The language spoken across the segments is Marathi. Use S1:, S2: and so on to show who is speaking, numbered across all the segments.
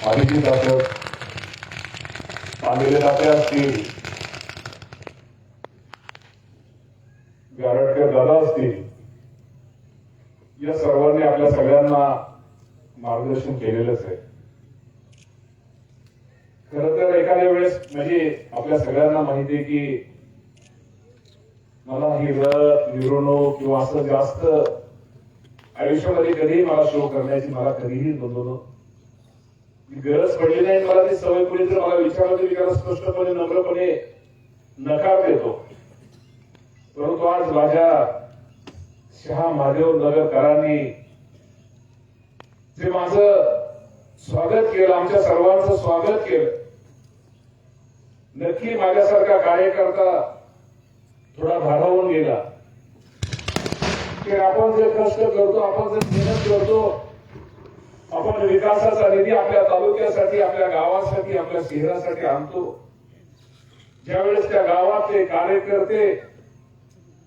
S1: अभिजित असत, पांडेले दाते असतील, गारटकर दादा असतील, या सर्वांनी आपल्या सगळ्यांना मार्गदर्शन केलेलंच आहे. खरं तर एखाद्या वेळेस म्हणजे आपल्या सगळ्यांना माहिती आहे की मला ही रथ मिरवणूक किंवा असं जास्त आयुष्यामध्ये कधीही मला शो करण्याची मला कधीही गरज पडली नाही. मला ती सवय पुढे जर मला विचारलं तर मी त्याला स्पष्टपणे नम्रपणे नकार देतो. परंतु आज माझ्या शहा महादेव नगरकरांनी जे माझं स्वागत केलं, आमच्या सर्वांचं स्वागत केलं, नक्की माझ्यासारखा कार्यकर्ता थोडा भारावून गेला की आपण जे कष्ट करतो, आपण जे मेहनत करतो, आपण विकासाचा निधी आपल्या तालुक्यासाठी, आपल्या गावासाठी, आपल्या शहरासाठी आणतो. ज्यावेळेस त्या गावातले कार्यकर्ते,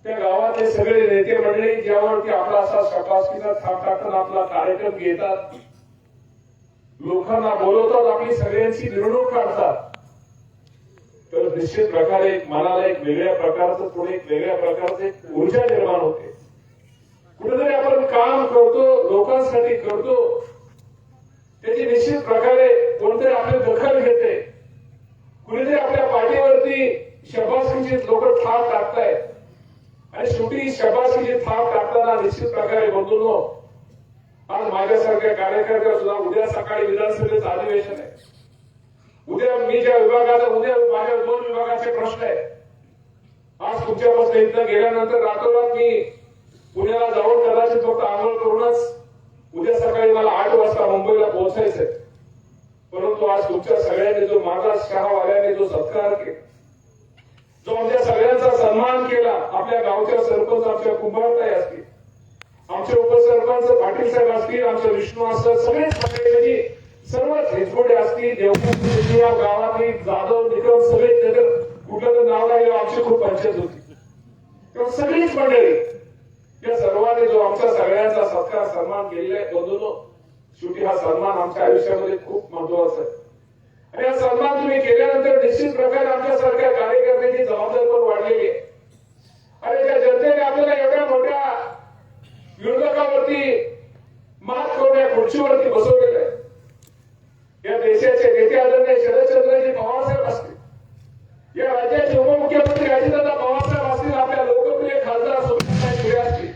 S1: त्या गावातले सगळे नेते मंडळी ज्यावरती आपला असा शपासकीचा थाप टाकून आपला कार्यक्रम घेतात, लोकांना बोलवतात, आपली सगळ्यांची मिरवणूक काढतात, तर निश्चित प्रकारे मनाला एक वेगळ्या प्रकारचं पुढे एक वेगळ्या प्रकारचे ऊर्जा निर्माण होते. कुठेतरी आपण काम करतो, लोकांसाठी करतो, त्याची निश्चित प्रकारे कोणतरी आपली दखल घेते, कुणीतरी आपल्या पाठीवरती शबासकीची लोक थाप टाकतायत आणि शेवटी शबासकीची थाप टाकताना निश्चित प्रकारे बंधूंनो, आज माझ्यासारख्या कार्यकर्त्या सुद्धा उद्या सकाळी विधानसभेचं अधिवेशन आहे. उद्या मी ज्या विभागाचा, उद्या माझ्या 2 विभागाचे प्रश्न आहेत. आज तुमच्यापासून इथं गेल्यानंतर रातोरात मी पुण्याला जाऊन कदाचित फक्त आंघोळ करूनच उद्या सकाळी मला 8 वाजता मुंबईला पोहोचायचंय. परंतु आज तुमच्या सगळ्यांनी जो माझा शहावाल्याने जो सत्कार केला, जो आमच्या सगळ्यांचा सन्मान केला, आपल्या गावच्या सरपंच आमच्या कुंभारताई असतील, आमचे उपसरपंच पाटील साहेब असतील, आमचे विष्णू असतात, सगळेच मंडळी, सर्वच हिजबोडे असतील, देवपूर या गावातील जाधव निकम सगळे कुठलं तर नाव राहिलं, आमची खूप पंचायत होती, तेव्हा सगळीच मंडळी, या सर्वांनी जो आमच्या सगळ्यांचा सत्कार सन्मान केलेला आहे बंधूंनो, शेवटी हा सन्मान आमच्या आयुष्यामध्ये खूप महत्वाचा आहे. आणि हा सन्मान तुम्ही केल्यानंतर निश्चित प्रकारे आमच्यासारख्या कार्यकर्त्यांची जबाबदारी पण वाढलेली आहे. आणि त्या जनतेने आपल्याला एवढ्या मोठ्या विरोधकावरती मात करून या खुर्चीवरती बसवलेलं आहे. या देशाचे नेते आदरणीय शरदचंद्रजी पवारसाहेब असतील, या राज्याचे उपमुख्यमंत्री अजितदादा पवारसाहेब असतील, आपल्या लोकप्रिय खासदार सुप्रियाताई सुळे असतील,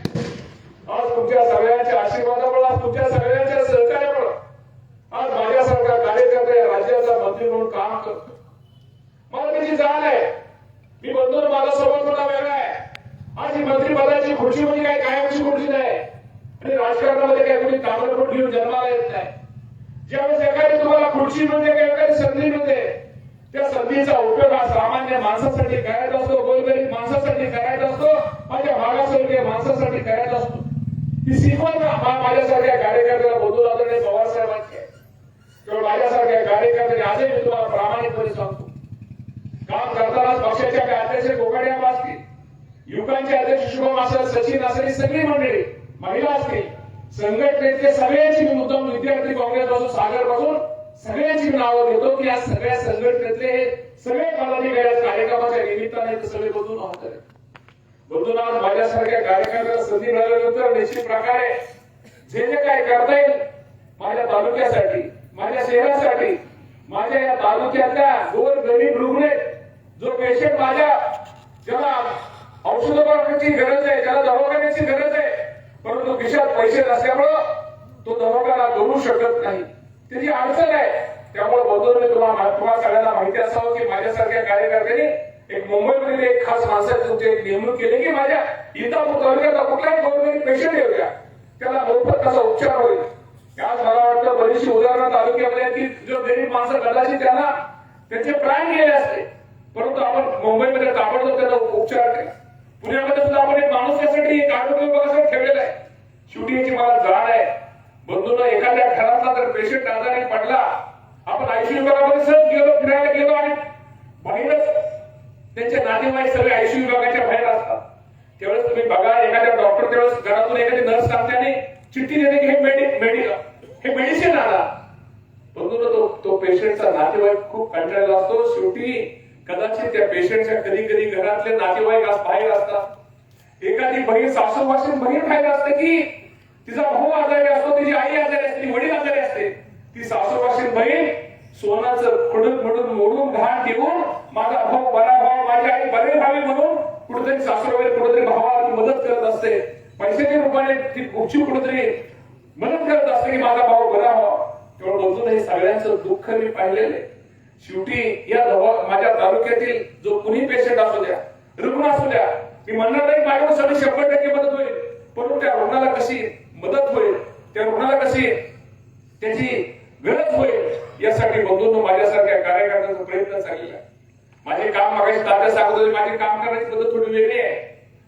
S1: आज तुमच्या सगळ्यांच्या आशीर्वादामुळे, आज तुमच्या सगळ्यांच्या सहकार्यामुळे आज माझ्यासारखा कार्यकर्ता या राज्याचा मंत्री म्हणून काम करतो. मला त्याची जाण आहे. मी बंधून माझा स्वभाव थोडा वेगळा आहे. आज ही मंत्रिपदाची खुर्ची म्हणजे काही कायमची खुर्ची नाही आणि राजकारणामध्ये काही कोणी ताबडतोब घेऊन जन्माला येत नाही. ज्यावेळेस एखादी तुम्हाला खुर्ची मिळते किंवा एखादी संधी मिळते, त्या संधीचा उपयोग हा सामान्य माणसासाठी करायचा असतो, गोरगरीब माणसासाठी करायचा असतो, माझ्या मागासवर्गीय माणसासाठी करायचा असतो. ही शिकवण माझ्यासारख्या कार्यकर्त्याला बोलू आदरणीय पवारसाहेबांची आहे. किंवा माझ्यासारख्या कार्यकर्त्याने आजही मी तुम्हाला प्रामाणिकपणे सांगतो, काम करताना पक्षाच्या अध्यक्ष गोगाड्या असतील, युवकांचे अध्यक्ष शुभम असेल, सचिन असेल, सगळी मंडळी, महिला असतील, संघटनेतले सगळ्यांची मी मुद्दाम विद्यार्थी काँग्रेस पासून सागर पासून सगळ्यांची मी नावं घेतो की या सगळ्या संघटनेतले सगळे पदाधिकारी कार्यक्रमाच्या निमित्ताने सगळे बदलून होत आहेत. बदलून आज माझ्यासारख्या कार्यकर्त्याला संधी मिळाल्यानंतर निश्चित प्रकारे जे जे काय करता येईल माझ्या तालुक्यासाठी, माझ्या शहरासाठी, माझ्या या तालुक्यातल्या गोर गरीब रुग्ण, जो पेशंट माझ्या ज्याला औषधोपचाराची गरज आहे, ज्याला दवाखान्याची गरज आहे, परंतु खिशात पैसे नसल्यामुळं तो दवाखाना करू शकत नाही, त्याची अडचण आहे. त्यामुळे बदलून तुम्हाला सगळ्यांना माहिती असावं की माझ्यासारख्या कार्यकर्त्यांनी एक मुंबईमध्ये एक खास माणसाची तुमची एक नेमणूक केली की माझ्या इंदापूर तालुक्याचा कुठलाही गोरगरीब पेशंट येऊया, त्याला मोफत कसा उपचार होईल. आज मला वाटतं बरीचशी उदाहरणं तालुक्यामध्ये की जो गरीब माणसं कदाचित त्यांना त्यांचे प्राण गेले असते, परंतु आपण मुंबईमध्ये ताबडतोब त्यांना उपचार केला. पुण्यामध्ये सुद्धा आपण एक माणूस त्यासाठी एक आरोग्य विभागासाठी ठेवलेला आहे. शेवटी याची मला जाण आहे बंधूंना, एखाद्या घरातला जर पेशंट आजारी पडला, आपण आयसीयू विभागामध्ये सहज गेलो, फिरायला गेलो आणि बाहेरच त्यांचे नातेवाईक सगळे आयसीयू विभागाच्या बाहेर असतात. त्यावेळेस तुम्ही बघा, एखाद्या डॉक्टर त्यावेळेस घरातून एखादी नर्स सांगते आणि चिठ्ठी देते की हे मेडिसिन आणा. बंधूंना पेशंटचा नातेवाईक खूप कंटाळलेला असतो. शेवटी कदाचित त्या पेशंटच्या कधी कधी घरातले नातेवाईक बाहेर असतात. एखादी बहीण सासूपासून बहीण बाहेर असते की तिचा भाऊ आजारी असतो, तिची आई आजारी असते, वडील आजारी असते. ती सासूपासून बहीण सोनाचं खुडून खुडून मोडून घाण देऊन माझा भाऊ बरा भाव, माझी आई बरे व्हावी म्हणून कुठेतरी सासूबाई कुठेतरी भावाला मदत करत असते. पैशाच्या रूपाने ती गुपचूप कुठेतरी मदत करत असते की माझा भाऊ बरा व्हावा. तेव्हा बघून हे सगळ्यांचं दुःख मी पाहिलेलं आहे. शेवटी या माझ्या तालुक्यातील जो कुणी पेशंट असू द्या, रुग्ण असू द्या, मी म्हणणार नाही माझ्याकडून 100% मदत होईल, परंतु त्या रुग्णाला कशी मदत होईल, त्या रुग्णाला कशी त्याची गरज होईल यासाठी बंधूंनो माझ्यासारख्या कार्यकर्त्यांचा प्रयत्न चाललेला आहे. माझे काम मागायची तात्या सांगत होते, माझी काम करण्याची पद्धत थोडी वेगळी आहे.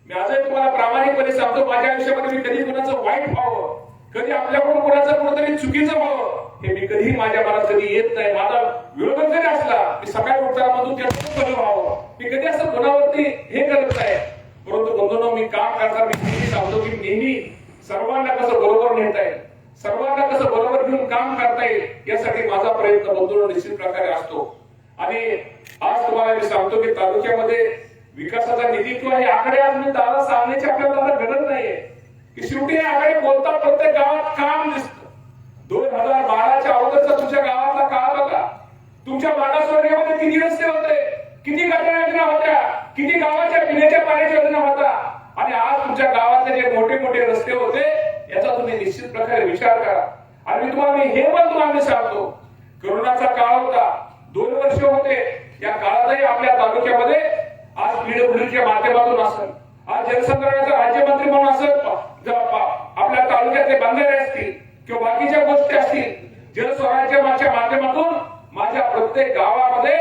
S1: मी आजही तुम्हाला प्रामाणिकपणे सांगतो, माझ्या आयुष्यामध्ये मी कधी कुणाचं वाईट व्हावं, कधी आपल्याकडून कुणाचं कुठंतरी चुकीचं व्हावं हे मी कधी माझ्या मनात कधी येत नाही. माझा विरोधक जरी असला, मी सकाळी उठताना म्हणतो त्याचं बरं व्हावं, मी कधी असं कोणावरती हे करत नाही. परंतु बंधूंनो मी काम करताना मी नेहमी सांगतो की नेहमी सर्वांना कसं बरोबर नेता येईल, सर्वांना कसं बरोबर घेऊन काम करता येईल यासाठी माझा प्रयत्न बंधूंनो निश्चित प्रकारे असतो. आणि आज तुम्हाला मी सांगतो की तालुक्यामध्ये विकासाचा निधी किंवा हे आकडे आज मी दादा सांगण्याची आपल्याला गरज नाहीये की शेवटी हे आकडे बोलता प्रत्येक गावात काम दिसतं. 2012च्या अगोदरचा तुमच्या गावातला काळ बघा. तुमच्या मागासवर्गीयामध्ये किती रस्ते होते, किती गटर योजना होत्या, किती गावाच्या पिण्याच्या पाण्याच्या योजना होत्या. आणि आज तुमच्या गावातले जे मोठे मोठे रस्ते होते याचा तुम्ही निश्चित प्रकारे विचार करा. आणि मी तुम्हाला हे पण तुम्हाला सांगतो, कोरोनाचा काळ होता, 2 वर्ष होते. या काळातही आपल्या तालुक्यामध्ये आज पीडब्ल्यूडीच्या माध्यमातून असेल, आज जलसंधारणाचा राज्यमंत्री म्हणून असेल, आपल्या तालुक्यातले बंधारे असतील किंवा बाकीच्या गोष्टी असतील, जलस्वराज्याच्या माध्यमातून माझ्या प्रत्येक गावामध्ये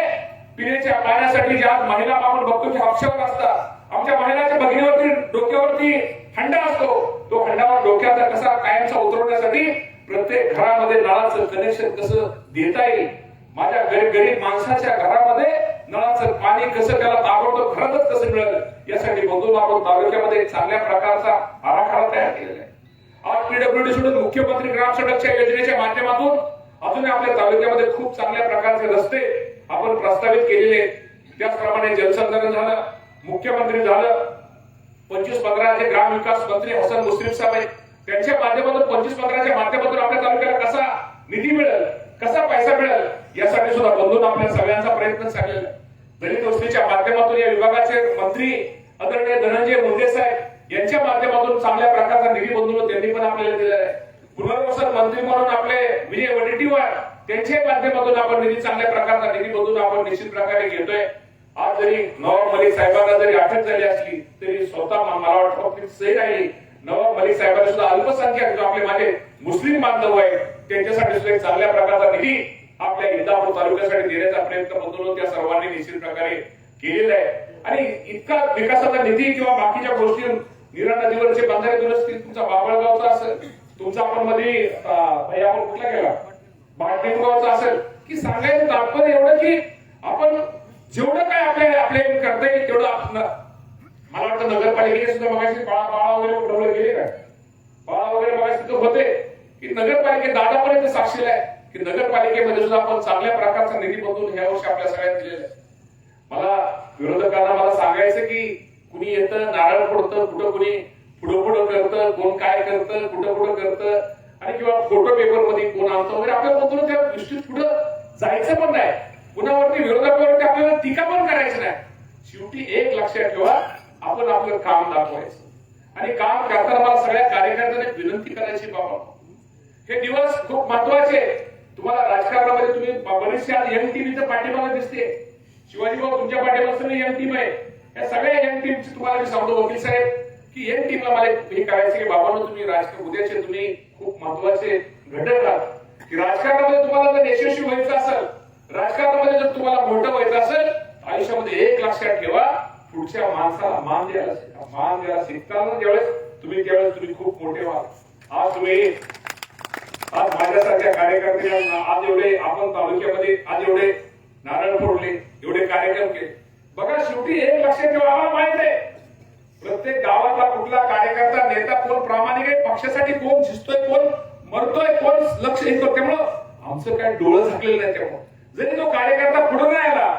S1: पिण्याच्या पाण्यासाठी ज्या महिला आपण बघतो की हापशावर असतात, आमच्या महिलाच्या भगिनीवरती डोक्यावरती हंडा असतो, तो हंडावर डोक्याचा कसा कायमचा उतरवण्यासाठी प्रत्येक घरामध्ये नळाचं कनेक्शन कसं देता येईल, माझ्या गरीब माणसाच्या घरामध्ये नळाचं पाणी कसं त्याला ताबडतोब घरातच कसं मिळेल यासाठी बंधू आपण तालुक्यामध्ये चांगल्या प्रकारचा आराखडा तयार केलेला आहे. आज पीडब्ल्यूडी सोडून मुख्यमंत्री ग्राम सडकच्या योजनेच्या माध्यमातून अजून आपल्या तालुक्यामध्ये खूप चांगल्या प्रकारचे रस्ते आपण प्रस्तावित केलेले आहेत. त्याचप्रमाणे जलसंधारण झालं, मुख्यमंत्री झालं, 25-15 ग्राम विकास मंत्री हसन मुश्रीफ साहेब आहेत, त्यांच्या माध्यमातून 25-15च्या माध्यमातून आपल्या तालुक्याला कसा निधी मिळेल, कसा पैसा मिळेल यासाठी सुद्धा बंधून आपल्या सगळ्यांचा प्रयत्न चाललेला आहे. दलित वस्तीच्या माध्यमातून या विभागाचे मंत्री आदरणीय धनंजय मुंडे साहेब यांच्या माध्यमातून चांगल्या प्रकारचा निधी बंधून त्यांनी पण आपल्याला दिलेला आहे. पुनर्वसन मंत्री म्हणून आपले विजय वडेट्टीवार त्यांच्या माध्यमातून आपण निधी चांगल्या प्रकारचा निधी बंधून आपण निश्चित प्रकारे घेतोय. आज जरी नवाब मलिक साहेबांना जरी अटक झाली असली तरी स्वतः मला वाटतं सही राहिली. नवाब मलिक साहेबांना सुद्धा अल्पसंख्याक जो आपले माझे मुस्लिम बांधव आहेत त्यांच्यासाठी सुद्धा एक चांगल्या प्रकारचा निधी आपल्या इंदापूर तालुक्यासाठी देण्याचा प्रयत्न बंधून त्या सर्वांनी निश्चित प्रकारे केलेला आहे. आणि इतका विकासाचा निधी किंवा बाकीच्या गोष्टी नीरा नदीवरचे बंधारे दुरुस्ती तुमचा बाबळगावचा असेल, तुमचा आपण मध्ये आपण कुठला गेला बाटलिंगावचा असेल, की सांगायचं तात्पर्य एवढं की आपण जेवढं काय आपले करता येईल तेवढं मला वाटतं नगरपालिकेने सुद्धा मगाशी बाळा वगैरे उडवले गेले काय, बाळा वगैरे मगाशी तिथं होते की नगरपालिके दादापर्यंत साक्षीला आहे की नगरपालिकेमध्ये सुद्धा आपण चांगल्या प्रकारचा निधी बघून ह्या वर्षी आपल्या सगळ्यांना दिलेला आहे. मला विरोधकांना मला सांगायचं की कुणी येतं नारळ फोडतं, कुठं कुणी पुढं करतं, कोण काय करतं, कुठं करतं, आणि किंवा फोटो पेपर मध्ये कोण आणतं वगैरे आपल्याला बघून त्या दृष्टीत पुढं जायचं पण नाही, कुणावरती विरोधकावरती आपल्याला टीका पण करायचं नाही. शेवटी एक लक्षात ठेवा, आपण आपलं काम दाखवायचं आणि काम करताना मला सगळ्या कार्यकर्त्यांना विनंती करायची, बाबा हे दिवस खूप महत्वाचे. तुम्हाला राजकारणामध्ये तुम्ही बरेचसे आज यंग टीमच्या पाठीमागे दिसते, शिवाजी भाऊ तुमच्या पाठीमागे यंग टीम आहे. या सगळ्या यंग टीमची तुम्हाला मी सांगतो वकील साहेब की यंग टीमला मला हे करायचं की बाबांनो तुम्ही राजकीय उद्याचे तुम्ही खूप महत्वाचे घटक आहात की राजकारणामध्ये तुम्हाला जर यशस्वी व्हायचं असेल, राजकारणामध्ये जर तुम्हाला मोठं व्हायचं असेल, आयुष्यामध्ये एक लक्षात ठेवा, पुढच्या माणसाला मान द्यायला शिकताना त्यावेळेस तुम्ही खूप मोठे व्हाल. आज माझ्यासारख्या कार्यकर्त्यांना आज एवढे आपण तालुक्यामध्ये आज एवढे नारळ फोडले, एवढे कार्यक्रम केले. बघा शेवटी एक लक्षात ठेवा, आम्हाला माहित आहे प्रत्येक गावातला कुठला कार्यकर्ता नेता कोण प्रामाणिक आहे, पक्षासाठी कोण झिजतोय, कोण मरतोय, कोण लक्ष येतो. त्यामुळं आमचं काय डोळं झाकलेलं नाही. त्यामुळे जरी तो कार्यकर्ता पुढे नाही आला,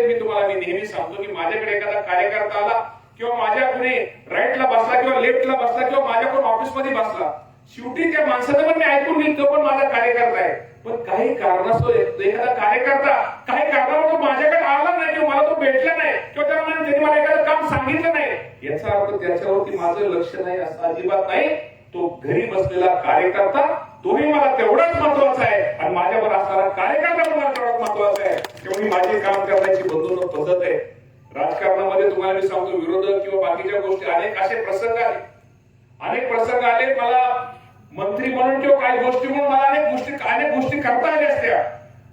S1: मी तुम्हाला नेहमी सांगतो की माझ्याकडे एखादा कार्यकर्ता आला किंवा माझ्या कुणी राईटला बसला किंवा लेफ्टला बसला किंवा माझ्याकडून ऑफिसमध्ये बसला, शेवटी त्या माणसाचं पण मी ऐकून घेईल, तो पण माझा कार्यकर्ता आहे. पण काही कारणास्तव एखादा कार्यकर्ता काही कारणामुळे माझ्याकडे आला नाही किंवा मला तो भेटला नाही किंवा त्यांनी मला एखादं काम सांगितलं नाही, याचा अर्थ त्याच्यावरती माझं लक्ष नाही असं अजिबात नाही. तो घरी बसलेला कार्यकर्ता तोही मला तेवढाच महत्वाचा आहे आणि माझ्यावर असणारा कार्यकर्ता पण मला तेवढाच महत्वाचा आहे. तेवढी माझी काम करण्याची बंधून पद्धत आहे. राजकारणामध्ये तुम्हाला मी सांगतो, विरोधक किंवा बाकीच्या गोष्टी अनेक असे प्रसंग आले, मला मंत्री म्हणून किंवा काही गोष्टी म्हणून मला अनेक गोष्टी करता आल्या असत्या,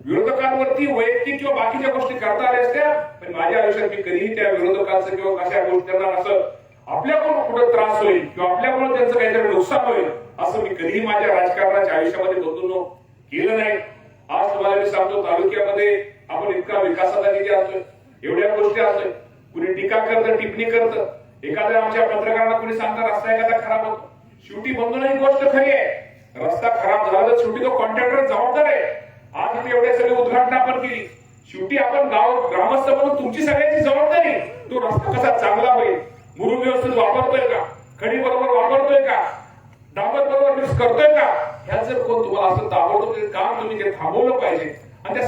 S1: विरोधकांवरती वैयक्तिक किंवा बाकीच्या गोष्टी करता आल्या असत्या, पण माझ्या आयुष्यात मी कधीही त्या विरोधकांचं किंवा अशा गोष्टींना असं आपल्याकडून कुठं त्रास होईल किंवा आपल्याकडून त्यांचं काहीतरी नुकसान होईल असं मी कधीही माझ्या राजकारणाच्या आयुष्यामध्ये बदलून केलं नाही. आज तुम्हाला मी सांगतो, तालुक्यामध्ये आपण इतका विकासाचा निधी असतोय, एवढ्या गोष्टी असतोय, कुणी टीका करतं, टिप्पणी करतं, एखाद्या आमच्या पत्रकारांना कुणी सांगतं रस्ता एखादा खराब होतो, शेवटी बंधून ही गोष्ट खरी आहे, रस्ता खराब झाला तर शेवटी तो कॉन्ट्रॅक्टर जबाबदार आहे. आज इथे एवढे सगळे उद्घाटन आपण केली, शेवटी आपण ग्रामस्थ म्हणून तुमची सगळ्यांची जबाबदारी, तो रस्ता कसा चांगला होईल, मुरुम व्यवस्थित वापरतोय का, खडी बरोबर वापरतोय का, डांबर बरोबर मिक्स करतोय का, ह्या जर कोण तुम्हाला असं ताबडतोब काम तुम्ही ते थांबवलं पाहिजे आणि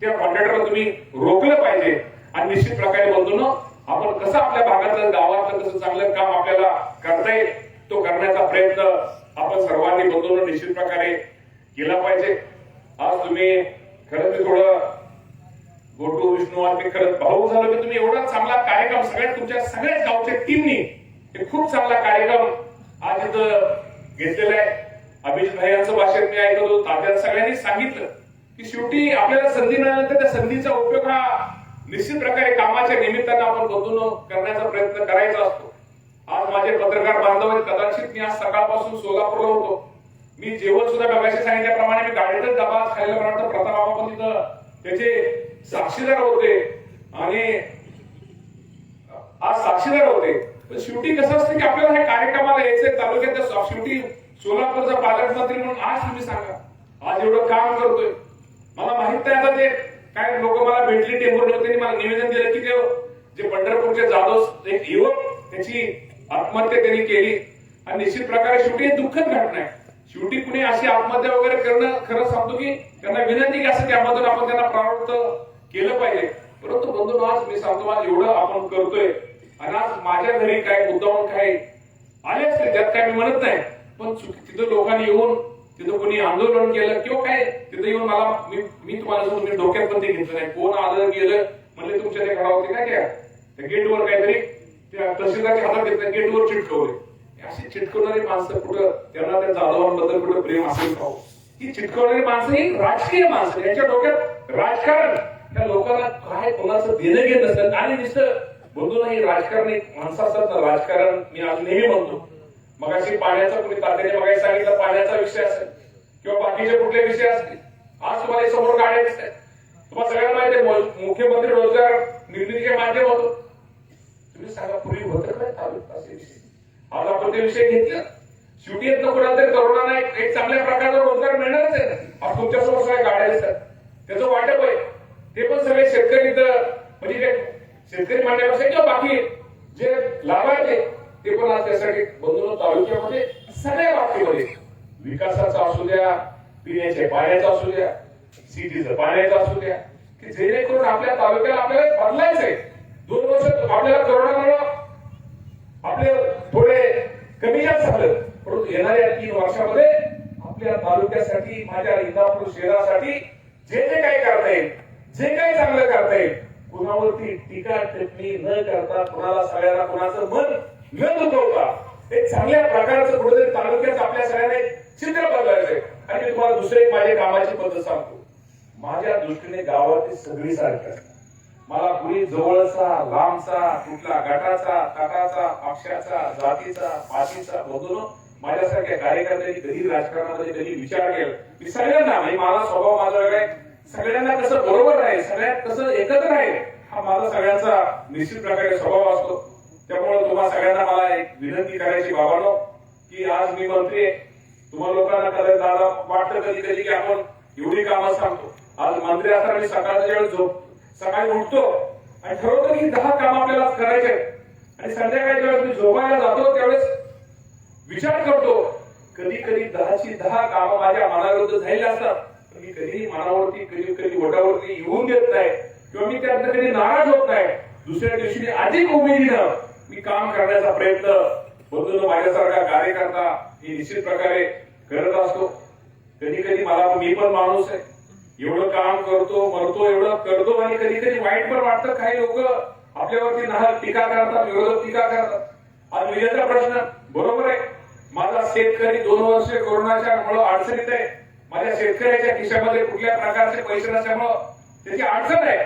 S1: त्या कॉन्ट्रॅक्टरला तुम्ही रोखलं पाहिजे. आणि निश्चित प्रकारे बंधून आपण कसं आपल्या भागातलं गावातलं कसं चांगलं काम आपल्याला करता येईल तो करण्याचा प्रयत्न आपण सर्वांनी बंधून निश्चित प्रकारे केला पाहिजे. आज तुम्ही खरं थोडं गोटू विष्णू आणि खरंच भाऊ झालं की तुम्ही एवढा चांगला कार्यक्रम तुमच्या सगळ्याच गावच्या टीमनी खूप चांगला कार्यक्रम आज इथं घेतलेला आहे. अभिजित भाई यांचं भाषण मी ऐकत होतो, तात्या सगळ्यांनी सांगितलं की शेवटी आपल्याला संधी मिळाल्यानंतर त्या संधीचा उपयोग हा निश्चित प्रकारे कामाच्या निमित्तानं आपण बदलून करण्याचा प्रयत्न करायचा असतो. आज माझे पत्रकार बांधव आहेत, कदाचित मी आज सकाळपासून सोलापूरला होतो, मी जेवण सुद्धा डब्याशी सांगितल्याप्रमाणे मी गाडीतच डबा खायला म्हणतो, प्रताप बाबा पण तिथं त्याचे साक्षीदार होते आणि आज साक्षीदार होते. पण शेवटी कसं असतं की आपल्याला ह्या कार्यक्रमाला यायचंय, तालुक्यात शेवटी सोलापूरचा पालकमंत्री म्हणून आज तुम्ही सांगा आज एवढं काम करतोय, मला माहित नाही आता ते काय लोक मला भेटली टेंबूर त्यांनी मला निवेदन दिलं की जे पंढरपूरचे जाधव एक युवक त्याची आत्महत्या त्यांनी केली आणि निश्चित प्रकारे शेवटी दुःखद घटना आहे. शेवटी कुणी अशी आत्महत्या वगैरे करणं खरं सांगतो की त्यांना विनंती की असं त्यामधून आपण त्यांना प्रवृत्त केलं पाहिजे. परंतु बंधू आज मी सांगतो आज एवढं आपण करतोय आणि आज माझ्या घरी काय मुद्दाम काय आले असते त्यात काय मी म्हणत नाही, पण तिथं लोकांनी येऊन तिथं कोणी आंदोलन केलं किंवा काय तिथं येऊन मला मी तुम्हाला मी डोक्यात पण ते घेतलं नाही, कोण आलं गेलं म्हणले तुमच्या त्या घरावरती काय त्या गेटवर काहीतरी त्या तहसीलदारच्या हातात घेतलं, गेटवर चिटकवले. अशी चिटकवणारी माणसं कुठं त्यांना त्या जाधवांबद्दल कुठं प्रेम असेल का? ही चिटकवणारी माणसं ही राजकीय माणसं, यांच्या डोक्यात राजकारण, त्या लोकांना काय कोणाचं देणं घेत नसेल आणि नुसतं बंधू नाही राजकारण एक माणसं असतात ना, राजकारण मी आज नेहमी म्हणतो. मगाशी पाण्याचा कुणी तात्याने मगाशी सांगितलं पाण्याचा विषय असेल किंवा बाकीचे कुठले विषय असतील, आज तुम्हाला समोर गाड्या दिसत आहेत. तुम्हाला सगळ्यांना माहिती आहे मुख्यमंत्री रोजगार निर्मितीचे माध्यम होतो, तुम्ही सांगा पूर्वी होतं काय असे विषय, आज आपण ते विषय घेतले. शेवटी येत कोणाला तरी तरुणांना एक चांगल्या प्रकारचा रोजगार मिळणारच आहे. आज तुमच्यासमोर सगळ्या गाड्या दिसतात, त्याचं वाटप आहे ते पण सगळे शेतकरी म्हणजे शेतकरी म्हणण्यापेक्षा किंवा बाकी जे लाभार्थी ते पण आज त्यासाठी बंधू तालुक्यामध्ये सगळ्या बाबतीमध्ये विकासाचा असू द्या, पिण्याच्या पाण्याचा असू द्या, सिटीचं पाण्याचा असू द्या, की जेणेकरून आपल्या तालुक्याला आपल्याला बदलायचंय. 2 वर्ष आपल्याला कोरोनामुळे आपले थोडे कमी जास्त झालं, परंतु येणाऱ्या 3 वर्षामध्ये आपल्या तालुक्यासाठी माझ्या इंदापूर शहरासाठी जे जे काही करता येईल, जे काही चांगलं करता येईल, कुणावरती टीका टिप्पणी न करता, कुणाला सगळ्यांना कुणाचं मन न दुखवता एक चांगल्या प्रकारचं कुठेतरी तालुक्यात आपल्या सगळ्यांना चित्र बदलायचंय. आणि मी तुम्हाला दुसरे एक माझी कामाची पद्धत सांगतो. माझ्या दृष्टीने गावातील सगळी सारखी असतात. मला कुणी जवळचा लांबचा कुठला गटाचा तटाचा पक्षाचा जातीचा पातीचा बघून माझ्यासारख्या कार्यकर्त्यांनी कधी राजकारणामध्ये कधी विचार केला. मी सगळ्यांना म्हणजे माझा स्वभाव माझा वेगळा आहे, सगळ्यांना कसं बरोबर राहील, सगळ्यात कसं एकत्र राहील हा माझा सगळ्यांचा निश्चित प्रकारे स्वभाव असतो. त्यामुळे तुम्हाला सगळ्यांना मला एक विनंती करायची बाबांनो की आज मी मंत्री आहे, तुम्हाला लोकांना कधी दादा वाटतं कधी कधी की आपण एवढी कामं सांगतो, आज मंत्री असताना मी सकाळच्या वेळेस सकाळी उठतो आणि ठरवतो की 10 काम आपल्याला करायचे आणि संध्याकाळच्या वेळेस मी झोपायला जातो त्यावेळेस विचार करतो कधी कधी 10ची 10 कामं माझ्या मनाविरुद्ध झालेली असतात पण मी कधीही मनावरती कधी वटावरती येऊन देत नाही किंवा मी त्यातनं कधी नाराज होत नाही. दुसऱ्या दिवशी मी अधिक उमेदीनं मी काम करण्याचा प्रयत्न बंधूंनो माझ्यासारखा कार्यकर्ता ही निश्चित प्रकारे करत असतो. कधी कधी मला मी पण माणूस आहे एवढं काम करतो मरतो एवढं करतो आणि कधी कधी वाईट पण वाटतं. काही लोक आपल्यावरती नाहक टीका करतात विरोधक टीका करतात. आज विजेचा प्रश्न बरोबर आहे. माझा शेतकरी 2 वर्ष कोरोनाच्या मुळे अडचणीत आहे. माझ्या शेतकऱ्याच्या खिशामध्ये कुठल्या प्रकारचे पैसे नसल्यामुळं त्याची अडचण आहे.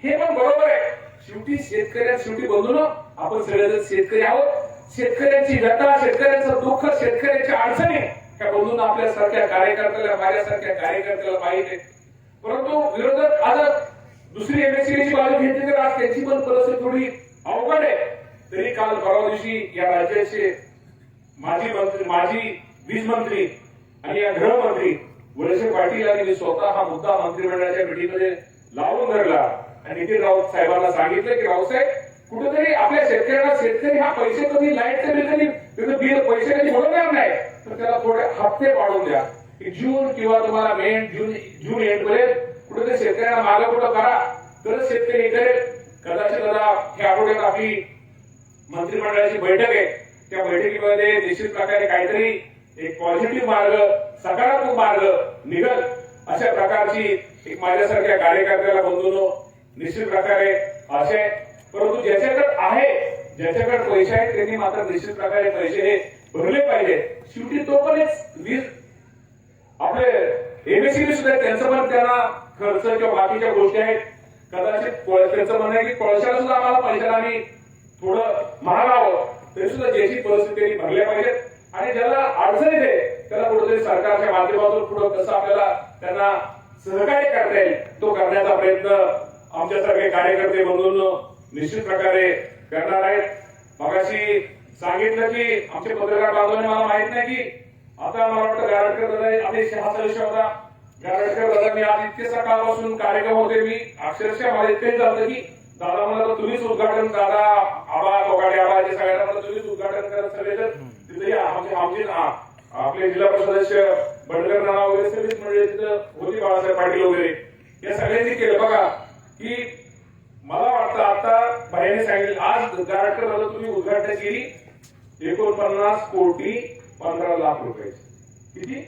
S1: हे पण बरोबर आहे. शेवटी शेवटी बंधूंनो आपण सगळेजण शेतकरी आहोत. शेतकऱ्यांची व्यथा शेतकऱ्यांचं दुःख शेतकऱ्याच्या अडचणी त्या बंधूंना आपल्यासारख्या कार्यकर्त्याला माझ्यासारख्या कार्यकर्त्याला माहित आहे. परंतु विरोधक आज दुसरी एमएससीची बाजू घेतली तर आज त्यांची पण परिस्थिती थोडी अवघड आहे. तरी काल परवा दिवशी या राज्याचे माजी वीज मंत्री आणि या गृहमंत्री वळसे पाटील यांनी मी स्वतः हा मुद्दा मंत्रिमंडळाच्या मीटिंगमध्ये लावून धरला आणि नितीन राऊत साहेबांना सांगितलं की रावसाहेब कुठेतरी आपल्या शेतकऱ्यांना शेतकरी हा पैसे कधी लाईटचे बिल पैसे कधी मिळवणार नाही तर त्याला थोडे हप्ते वाढवून द्या. जून किंवा तुम्हाला मे जून एंड पर्यंत कुठेतरी शेतकऱ्यांना मागं पुढं करा तरच शेतकरी करेल. कदाचित दादा ह्या आठवड्यात आपली मंत्रिमंडळाची बैठक आहे. त्या बैठकीमध्ये निश्चित प्रकारे काहीतरी एक पॉझिटिव्ह मार्ग सकारात्मक मार्ग निघल अशा प्रकारची एक माझ्यासारख्या कार्यकर्त्याला बंधूंनो निश्चित प्रकारे असे. परंतु ज्याच्याकडे आहे ज्याच्याकडे पैसे आहेत त्यांनी मात्र निश्चित प्रकारे पैसे हे भरले पाहिजे. शेवटी तो पण एक आपले एमएससीबी सुद्धा त्यांचं पण त्यांना खर्च किंवा बाकीच्या गोष्टी आहेत. कदाचित त्यांचं म्हणणं आहे की कोळशाला सुद्धा आम्हाला पैशाला आम्ही थोडं महागावं तरी सुद्धा ज्याची परिस्थिती त्यांनी भरल्या पाहिजेत आणि ज्याला अडचण येते त्याला कुठेतरी सरकारच्या माध्यमातून पुढे कसं आपल्याला त्यांना सहकार्य करता येईल तो करण्याचा प्रयत्न आमच्यासारखे कार्यकर्ते बंधूंनो निश्चित प्रकारे करणार आहेत. मगाशी सांगितलं की आमचे पत्रकार बांधवांनी मला माहित नाही की आता मला वाटतं गारटकर दादा आपले 6 विषय होता. गारटकर दादा मी आज इतके सकाळपासून कार्यक्रम होते मी अक्षरशः मला इतकंही झालं की दादा मला तुम्हीच उद्घाटन दादा आबा कोगाडे आबा जे सगळ्यांना मला तुम्हीच उद्घाटन करत सगळेजण तिथे आमचे आपले जिल्हा परिषद सदस्य बंडकर राणा वगैरे सगळीच म्हणजे तिथं होती बाळासाहेब पाटील वगैरे या सगळ्यांनी केलं. बघा की मला वाटतं आता बाईने सांगितलं आज गारटकर दादा तुम्ही उद्घाटन केली 49 कोटी 15 लाख रुपये. किती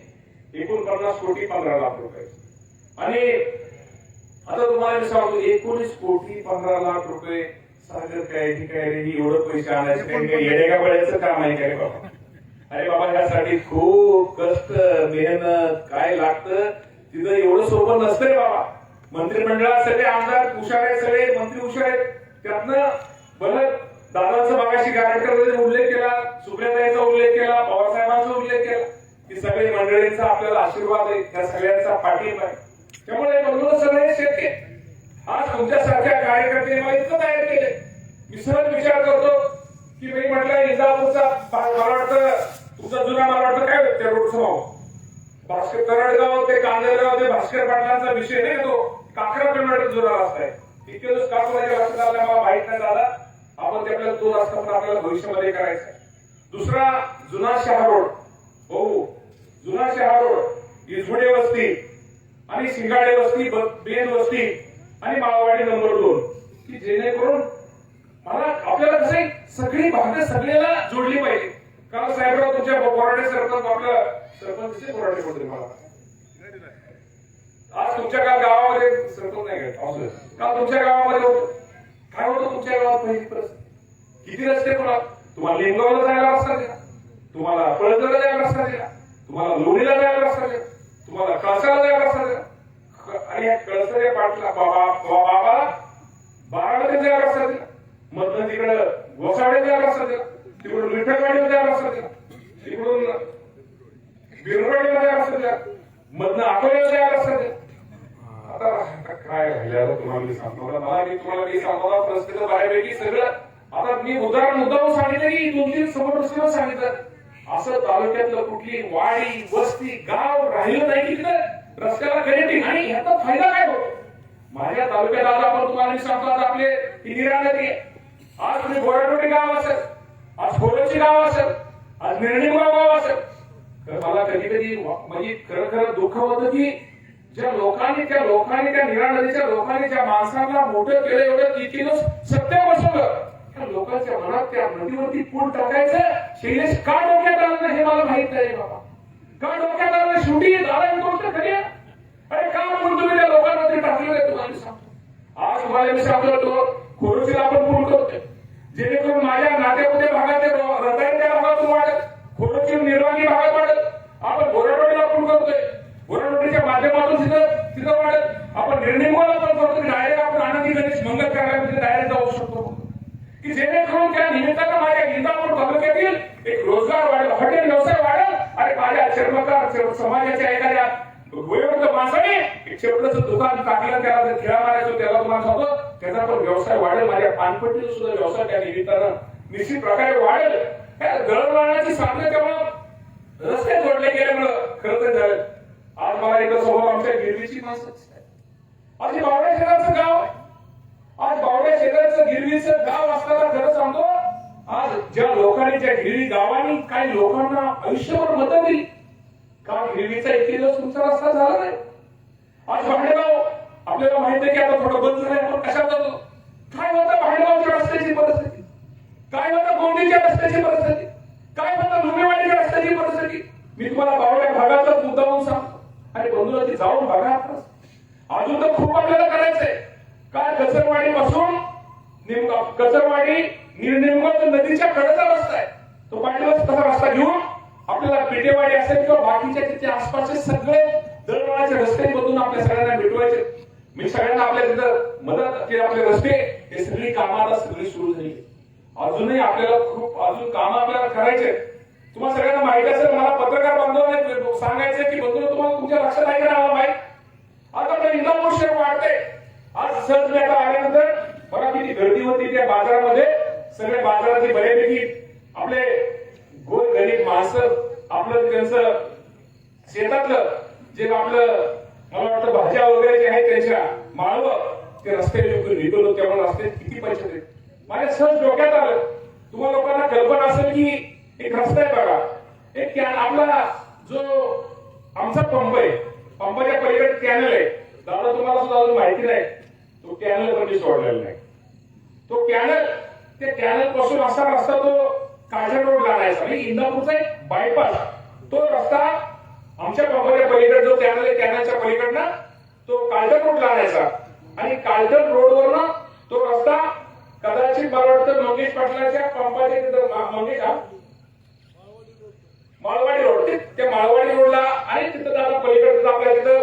S1: 49 कोटी 15 लाख रुपये. आणि आता तुम्हाला मी सांगतो 19 कोटी 15 लाख रुपये सागर काय ठीक आहे रे एवढं पैसे आणायचं येडेगा बळायचं काम आहे काय बाबा. अरे बाबा ह्यासाठी खूप कष्ट मेहनत काय लागतं तिथं एवढं सोपं नसतंय बाबा. मंत्रिमंडळात सगळे आमदार हुशार आहेत सगळे मंत्री हुशार आहेत त्यातनं भलं दादांचा मागाशी गारटकर उल्लेख केला सुप्रियाताईंचा उल्लेख केला पवारसाहेबांचा उल्लेख केला की सगळे मंडळींचा आपल्याला आशीर्वाद आहे त्या सगळ्यांचा पाठिंबा आहे. त्यामुळे म्हणून सगळे शक्य आज तुमच्यासारख्या कार्यकर्त्यांनी मला इतकं तयार केले. मी सहज विचार करतो की मी म्हटलं इंदापूरचा मला वाटतं तुमचा जुना मला वाटतं काय त्या रोड समोर भास्कर करडगाव ते कांदळगाव ते भास्कर पाटलांचा विषय नाही तो 11 किलोमीटर जुना रस्ता आहे. इतके दिवस का माझ्या लक्षात आलं मला माहित नाही झाला आपण ते आपल्याला तो रस्ता पण आपल्याला भविष्यामध्ये करायचा आहे. दुसरा जुना शहा रोड हो जुना शहा रोड इजवडे वस्ती आणि शिंगाडे वस्ती बेन वस्ती आणि माळवाडी नंबर 2 की जेणेकरून मला आपल्याला कसं सगळी भाग सगळ्याला जोडली पाहिजे. काल साहेबराव तुमच्या बोराडे सरपंच आपलं सरपंच बोराडे होते मला आज तुमच्या गावामध्ये सरपंच नाही काल तुमच्या गावामध्ये होतो काय होतं तुमच्या गावात पहिली परिस्थिती किती रस्ते कोणा तुम्हाला लिंगावला जायला रस्ता दिला तुम्हाला पळजरला जायला रस्ता दिला तुम्हाला लोणीला जायला रस्ता दिला तुम्हाला कळसाला जायला रस्ता दिला आणि या कळसरे पाटला बाबा बारामध्ये जायला रस्ता दिला मधनं तिकडं गोसावडे जायला रस्ता दिला तिकडून विठ्ठलवाडीला जायला रस्ता दिला तिकडून बिरवाडीला जायला रस्ता दिला मधनं अकोल्याला जायला रस्ता दिला. आता काय राहिलं तुम्हाला मी सांगतो मला मी तुम्हाला मी सांगतो परिस्थिती बऱ्यापैकी सगळं आता मी मुद्दाहून सांगितलं की 2-3 समोर सांगितलं असं तालुक्यातलं कुठली वाडी वस्ती गाव राहिलं नाही की तिकडे रस्त्याला कनेक्टिंग आणि याचा फायदा काय होतो? माझ्या तालुक्यात आज आपण तुम्हाला सांगतो, आज आपले ही नीरा नदी आहे, आज तुम्ही गोराडोटी गाव असेल, आज खोलोची गाव असेल, आज निर्णिमगाव गाव असेल, तर मला कधी कधी म्हणजे खरं दुःख होतं की ज्या लोकांनी त्या नीरा नदीच्या लोकांनी ज्या माणसांना मोठं केलं, एवढं तिथीनं सत्य बसवलं, त्या लोकांच्या मनात त्या नदीवरती पूल टाकायचं शैलेश का डोक्यात आलं नाही हे मला माहित नाही बाबा. का डोक्यात आलं? शेवटी दादा गोष्ट खरी आहे. अरे का म्हणून तुम्ही त्या लोकांवरती टाकलेलं आहे? तुम्हाला सांगतो, आज तुम्हाला मी सांगतो, खोरोचीला आपण पूल करतोय जेणेकरून माझ्या नातेपुते भागात रताळ्याच्या भागातून वाढत, खोरोची निर्वाणी भागात वाढत. आपण गोराडोटीला पूल करतोय, गोराडोटीच्या माध्यमातून तिथं वाढत. आपण निर्णिमगावला पण करतो, डायरेक्ट आपण आनंदी गणेश मंगल कार्यालयामध्ये डायरेक्ट जाऊ शकतो की जेणेकरून त्या निमित्तानं माझ्या इंदापूर तालुक्यातील एक रोजगार वाढेल, हॉटेल व्यवसाय वाढेल. अरे माझ्या चर्मकार समाजाच्या एखाद्या वयोवृद्ध माणसाने एक छोटंसं दुकान टाकलं, त्याला जर खेळा मारायचो, त्याला तुम्हाला सांगतो त्याचा पण व्यवसाय वाढेल. माझ्या पानपट्टीचा सुद्धा व्यवसाय त्या निमित्तानं निश्चित प्रकारे वाढेल. त्या दळणवळणाची साधनं त्यामुळं रस्ते जोडले गेल्यामुळं खरं तर झालं. आज मला इथं समोर आमच्या गिरवीची माणसं आज बावड्या शेजारचं गाव आहे, आज बावड्या शेजारचं गिरवीचं गाव असताना खरं सांगतो, आज ज्या लोकांनी त्या गिरवी गावांनी काही लोकांना आयुष्यभर मदत दिली, का गिरवीचा इतके दिवस तुमचा रस्ता झाला नाही. आज भांडेगाव आपल्याला माहिती आहे की आता थोडं बंद झालंय, आपण कशात जातो? काय होतं भांडेगावच्या रस्त्याची परिस्थिती, काय होतं गोंदीच्या रस्त्याची परिस्थिती, काय होतं लुमेवाडीच्या रस्त्याची परिस्थिती. मी तुम्हाला बावड्या भागातच मुद्दामून सांगतो आणि बंधूला ती जाऊन बघा. अजून तर खूप आपल्याला करायचंय. काय कचरवाडी पासून कचरवाडी निर्निमगाव नदीच्या कडेचा रस्ता आहे, तो पाठीवर तसा रस्ता घेऊन आपल्याला पेटेवाडी असेल किंवा बाकीच्या तिथे आसपासचे सगळे दळणवळणाचे रस्ते बदलून आपल्या सगळ्यांना भेटवायचे. मी सगळ्यांना आपल्या तिथं मदत केली. आपले रस्ते हे सगळी कामाला सगळी सुरू झाली. अजूनही आपल्याला खूप अजून काम आपल्याला करायचे. तुम्हाला सगळ्यांना माहिती असेल, मला पत्रकार बांधवांना सांगायचं की बंधू तुम्हाला तुमच्या लक्षात आहे का नाही माहित, आता आपलं इंदापूर शहर वाढते. आज सहज आता आल्यानंतर बघा किती गर्दी होती त्या बाजारामध्ये. सगळे बाजारातले बऱ्यापैकी आपले गोर गरीब माणसं आपलं त्यांचं शेतातलं जे आपलं मला वाटतं भाज्या वगैरे जे आहेत त्यांच्या माळवं ते रस्त्याने विकलं, त्यामुळे रस्ते किती पैसे देत. माझ्या सहज डोक्यात आलं, तुम्हाला लोकांना कल्पना असेल की एक रस्ता आहे बघा, एक आपला जो आमचा पंप आहे, पंपाच्या पलीकडे कॅनल आहे. दादा तुम्हाला सुद्धा अजून माहिती नाही, तो कॅनल पण सोडलेला नाही. तो कॅनल, त्या कॅनल पासून असा रस्ता तो काळजा रोड आणायचा, म्हणजे इंदापूरचा एक बायपास, तो रस्ता आमच्या पंपाच्या पलीकडे जो कॅनल आहे कॅनलच्या पलीकडनं तो काळजर रोड आणायचा आणि काळजर रोडवरनं तो रस्ता कदाचित मला वाटतं मंगेश पाटलाच्या पंपाच्या तिथं मंगेश माळवाडी रोड, त्या माळवाडी रोडला आणि तिथं दादा पलीकडे आपल्या तिथं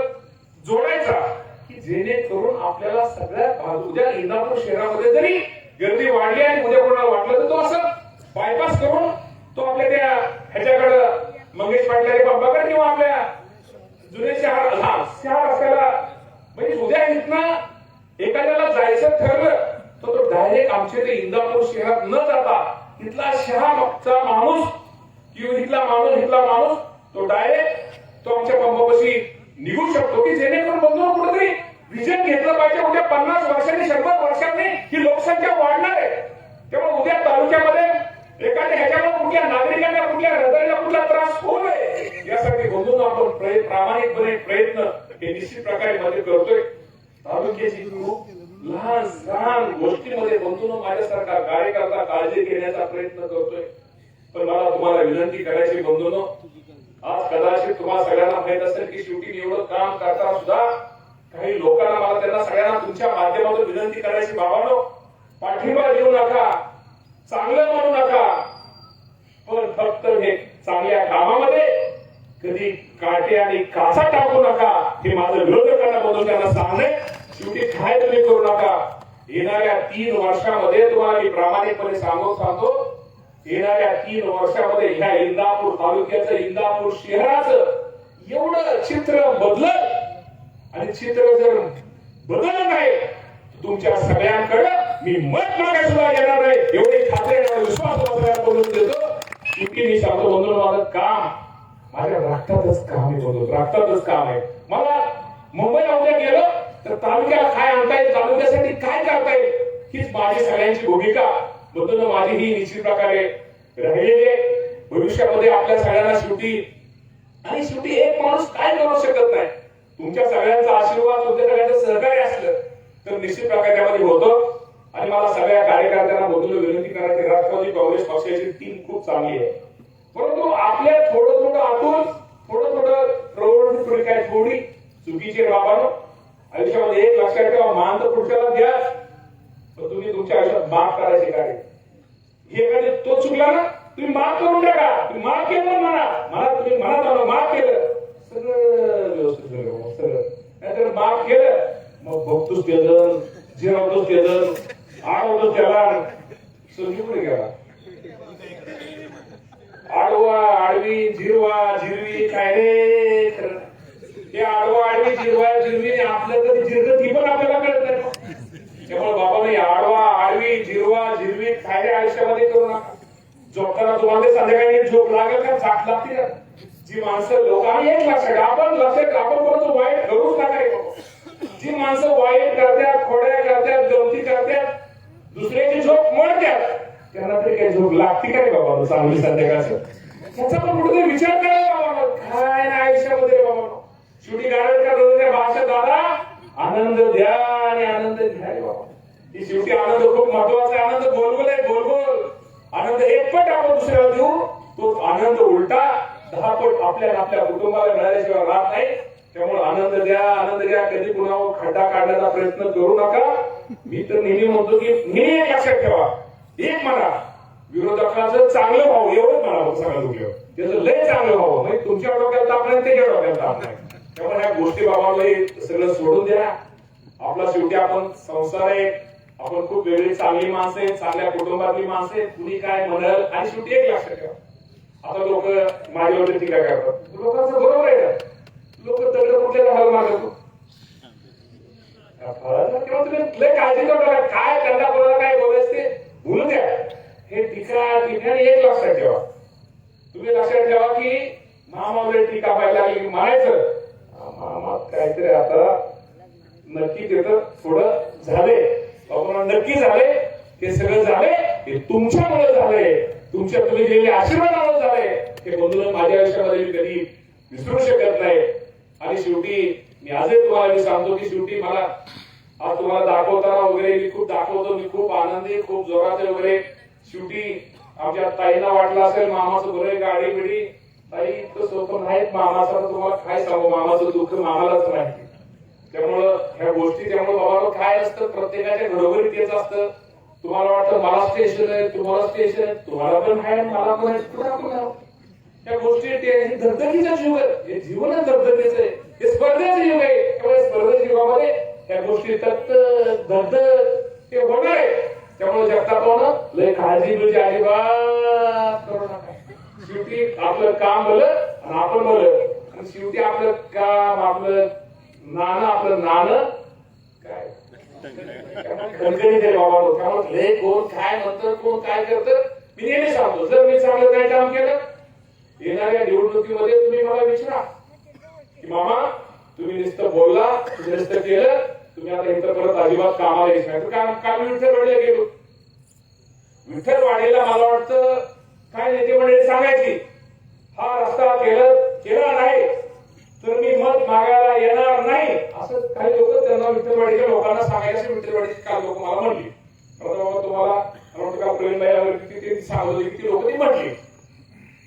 S1: जोडायचा की जेणेकरून आपल्याला सगळ्या बाजूच्या इंदापूर शहरामध्ये जरी गर्दी वाढली आणि उद्या कोणाला वाटलं तर तो असं बायपास करून तो आपल्या त्या ह्याच्याकडं मंगेश पाटलाच्या पंपाकडे किंवा आपल्या जुने शहर रस्त्याला म्हणजे उद्या इथनं एखाद्याला जायचं ठरलं तर तो डायरेक्ट आमच्या ते इंदापूर शहरात न जाता इथला शहराचा माणूस किंवा इथला माणूस तो डायरेक्ट तो आमच्या पंपापाशी निघू शकतो की जेणेकरून बंधू कुठेतरी विजन घेतलं पाहिजे. उद्या 50 वर्षांनी 100 वर्षांनी ही लोकसंख्या वाढणार आहे. त्यामुळे उद्या तालुक्यामध्ये एखाद्या ह्याच्यामुळे कुठल्या नागरिकांना कुठल्या हृदयाला कुठला त्रास होऊ नये यासाठी बंधूंना आपण प्रामाणिकपणे प्रयत्न हे निश्चित प्रकारे मध्ये करतोय. तालुक्याची खूप लहान गोष्टीमध्ये बंधूंना माझ्यासारखा कार्यकर्ता काळजी घेण्याचा प्रयत्न करतोय. पण मला तुम्हाला विनंती करायची बंधूंनो, आज कदाचित तुम्हाला सगळ्यांना माहित असेल की शेवटी एवढं काम करता सुद्धा काही लोकांना मला त्यांना सगळ्यांना तुमच्या माध्यमातून विनंती करायची, बाबांनो पाठिंबा देऊ नका, चांगलं म्हणू नका, पण फक्त हे चांगल्या कामामध्ये कधी काटे आणि काचा टाकू नका. हे माझं विरोधकांना बघून त्यांना सांगणे. शेवटी काय तुम्ही करू नका. येणाऱ्या 3 वर्षामध्ये तुम्हाला मी प्रामाणिकपणे सांगतो, येणाऱ्या 3 वर्षामध्ये ह्या इंदापूर तालुक्याचं, इंदापूर शहराचं एवढं चित्र बदललं आणि चित्र जर बदललं नाही तुमच्या सगळ्यांकडे मी मत मागायला सुद्धा येणार नाही एवढी खात्री आणि विश्वास बोलून देतो. शेवटी मी सांगतो बंधू, माझं काम माझ्या रक्तातच काम आहे, रक्तातच काम आहे. मला मुंबईला उद्या गेलं तर तालुक्याला काय आणता येईल, तालुक्यासाठी काय करता येईल, हीच माझी सगळ्यांची भूमिका म्हणून माझी ही निश्चित प्रकारे राहिलेली आहे. भविष्यामध्ये आपल्या सगळ्यांना शेवटी एक माणूस काय करू शकत नाही. तुमच्या सगळ्यांचा आशीर्वाद, तुमच्या सगळ्यांचं सहकार्य असलं तर निश्चित प्रकारे त्यामध्ये होतं. आणि मला सगळ्या कार्यकर्त्यांना बदलून विनंती करायची, राष्ट्रवादी काँग्रेस पक्षाची टीम खूप चांगली आहे, परंतु आपल्या थोडं आतून थोडं प्रवृत्ती थोडी काय थोडी चुकीची आहे. बाबांनो, आयुष्यामध्ये एक लक्षात ठेवा, मान तर पुढच्याला द्या, पण तुम्ही तुमच्या आयुष्यात माफ करायचे काय. हे एखादी तो चुकला ना, तुम्ही माफ करून टाका. तुम्ही माफ केलं म्हणा तुम्ही मनात आलं माफ केलं, सगळं व्यवस्थित झालं. सगळं नाहीतर माफ केलं मग बघतोच केलं, जिरवतोच केलं, आडवतोच त्याला, समजू पुढे गेला. आडवा आडवी जिरवा जिरवी काय रे, ते आडवा आडवी जिरवा जिरवी आपलं कधी जिरत ती पण आपल्याला कळत नाही. त्यामुळे बाबा नाही, आडवा आडवी जिरवा जिरवी काय रे आयुष्यामध्ये करू नका. झोपताना तुम्हाला संध्याकाळी झोप लागेल का, झाक लागते का. जी माणसं लोकांनी एक लक्षात आपण बोलतो वाईट करूच नका. जी माणसं वाईट करतात, खोड्या करतात, गमती करतात, दुसऱ्याची झोप मोडतात, त्यांना तरी काही झोप लागते काय बाबा चांगली संध्याकाळचं. त्याचा पण कुठे विचार करायला बाबा, काय नाही आयुष्यामध्ये बाबा. शेवटी गाडकर भाषा दादा आनंद द्या आणि आनंद घ्या रे बाबा. ही शेवटी आनंद खूप महत्वाचा आहे. आनंद गोलगोल आहे, गोलगोल आनंद. एक पट आपण दुसऱ्याला देऊ, तो आनंद उलटा 10 पट आपल्या कुटुंबाला मिळाल्याशिवाय राहत नाही. त्यामुळे आनंद द्या. कधी पुन्हा खड्डा काढण्याचा प्रयत्न करू नका. मी तर नेहमी म्हणतो की नेहमी एक लक्षात ठेवा, एक म्हणा विरोधकाचं चांगलं व्हावं, एवढंच म्हणा सगळं दुखलं त्याचं लय चांगलं व्हावं. म्हणजे तुमच्या डोक्यात ताप नाही, त्याच्या डोक्यात ताप नाही. त्यामुळे ह्या गोष्टी बाबा सगळं सोडून द्या. आपला शेवटी आपण संसार आहे, आपण खूप वेगळी चांगली माणसं आहेत, चांगल्या कुटुंबातली माणसं आहेत. कुणी काय म्हणल, आणि शेवटी एक लक्षात ठेवा, आता लोक माझ्यावरती टीका करतात, लोकांचं बरोबर आहे ना, लोक तगडं कुठल्या झालं मागतो किंवा तुम्ही लय काळजी करू नका, काय त्यांना कोणाला काय बोलायचं ते बोलू द्या. हे टीका ठिकाणी एक लक्षात ठेवा. तुम्ही लक्षात ठेवा की मामावर टीका व्हायला लागली की म्हणायचं मामा काहीतरी आता नक्की तिथं थोडं झाले, नक्की झाले, ते सगळं झाले, हे तुमच्यामुळे झाले, तुम्ही दिलेले आशीर्वादामुळे झाले. हे बंधून माझ्या आयुष्यामध्ये मी कधी विसरू शकत नाही. आणि शेवटी मी आजही तुम्हाला सांगतो की शेवटी मला आज तुम्हाला दाखवताना वगैरे मी खूप दाखवतो, मी खूप आनंदी, खूप जोरात वगैरे. शेवटी आमच्या ताईंना वाटलं असेल मामाचं बरं गाडी बिडी, ताई इतकं सोपं नाहीत मामाचं. तुम्हाला काय सांगू, मामाचं दुःख मामालाच माहिती. त्यामुळं ह्या गोष्टी, त्यामुळे बाबा काय असतं, प्रत्येकाच्या घरोघरी तेच असतं. तुम्हाला वाटतं मला स्टेशन आहे, तुम्हाला स्टेशन आहे, तुम्हाला पण आहे, मला पण आहे, कुठं आपण ह्या गोष्टी धगधगीचं जीव आहे, हे जीवन धगधगीचं आहे, हे स्पर्धेचं युग आहे. त्यामुळे स्पर्धेच्या युगामध्ये त्या गोष्टी धगधग हे होणार आहे. त्यामुळे जगतापानं लय काळजी बिळजी अजिबात करू नका. शेवटी आपलं काम भलं आणि आपण भलं, आणि शेवटी आपलं काम, आपलं नाणं काय बाबा. त्यामुळे कोण काय म्हणतं, कोण काय करतं, मी नेहमी सांगतो, जर मी चांगलं काय काम केलं, येणाऱ्या निवडणुकीमध्ये तुम्ही मला विचारा की मामा तुम्ही नुसतं बोलला, तुम्ही नुसतं केलं, तुम्ही आता इथं परत अजिबात कामाला यायचं नाही. तर काल विठ्ठलवाडीला गेलो, विठ्ठलवाडीला मला वाटतं काय नेते मंडळी सांगायची, हा रस्ता केला नाही तर मी मत मागायला येणार नाही, असं काही लोक त्यांना विठ्ठलवाडीच्या लोकांना सांगायचे. विठ्ठलवाडीची काल लोक मला म्हणली, बाबा तुम्हाला प्रवीणभाई सांगत किती लोक ती म्हटली.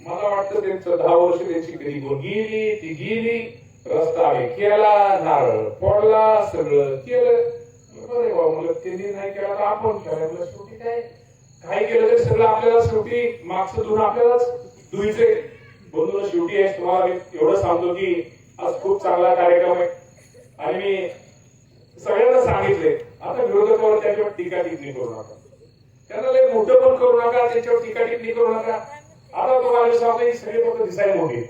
S1: मला वाटतं त्यांचं 10 वर्ष त्यांची कधी गेली, ती गेली, रस्ता केला, नारळ फोडला, सगळं केलं. बरे बाबा मला त्यांनी नाही केला तर आपण केला. शेवटी काय केलं तरी सगळं आपल्याला शेवटी मागचं धुणं आपल्यालाच धुईचे. बंधून शेवटी आहे, तुम्हाला मी एवढं सांगतो की आज खूप चांगला कार्यक्रम आहे. आणि मी सगळ्यांना सांगितले, आता विरोधकावर त्याच्यावर टीका टिप्पणी करू नका, त्यांना लय मोठं पण करू नका, त्याच्यावर टीका टिप्पणी करू नका. आता तुम्हाला सांगतो ही सगळी फक्त दिसायला मोठी,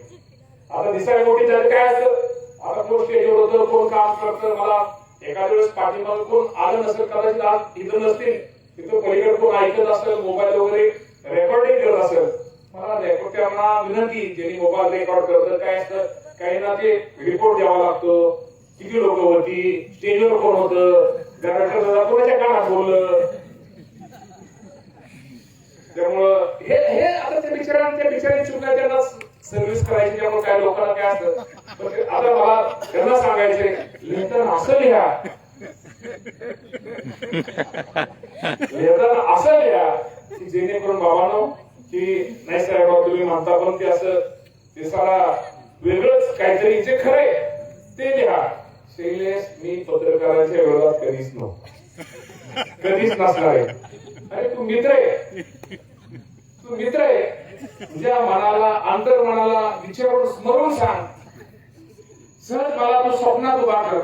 S1: आता दिसायला मोठी झाली काय असतं, आता कोण स्टेजवर होतं, कोण काम करतं, मला एखाद्या वेळेस पाठीमागे कोण आलं नसेल, कदाचित आज इथं नसतील, तिथं पलीकडे कोण ऐकत असेल, मोबाईल वगैरे रेकॉर्डिंग करत असेल, मला रेकॉर्ड करणार विनंती, ज्यांनी मोबाईल रेकॉर्ड करतं काय असतं, काही ना ते रिपोर्ट द्यावा लागतो, किती लोक होती, स्टेजवर कोण होतं, डायरेक्टर दादा कोणाच्या कानात बोललं. त्यामुळं हे हे आता त्या बिचारी चुका त्यांना सर्व्हिस करायची. त्यामुळे काय लोकांना काय असतं, पण आता मला त्यांना सांगायचंय, लिहिताना असं लिहा, लिहिताना असं लिहा की जेणेकरून बाबांनो की नाही साहेब तुम्ही म्हणता पण ते असं ते सारा वेगळंच काहीतरी जे खरंय ते लिहा. शैलेश मी पत्रकारांच्या विरोधात कधीच नव्हतो, कधीच नसणार आहे. अरे तू मित्र आहे, तू मित्र आहे, तुझ्या मनाला अंतर मनाला विचारून स्मरून सांग. सहज मला तू स्वप्नात उभा कर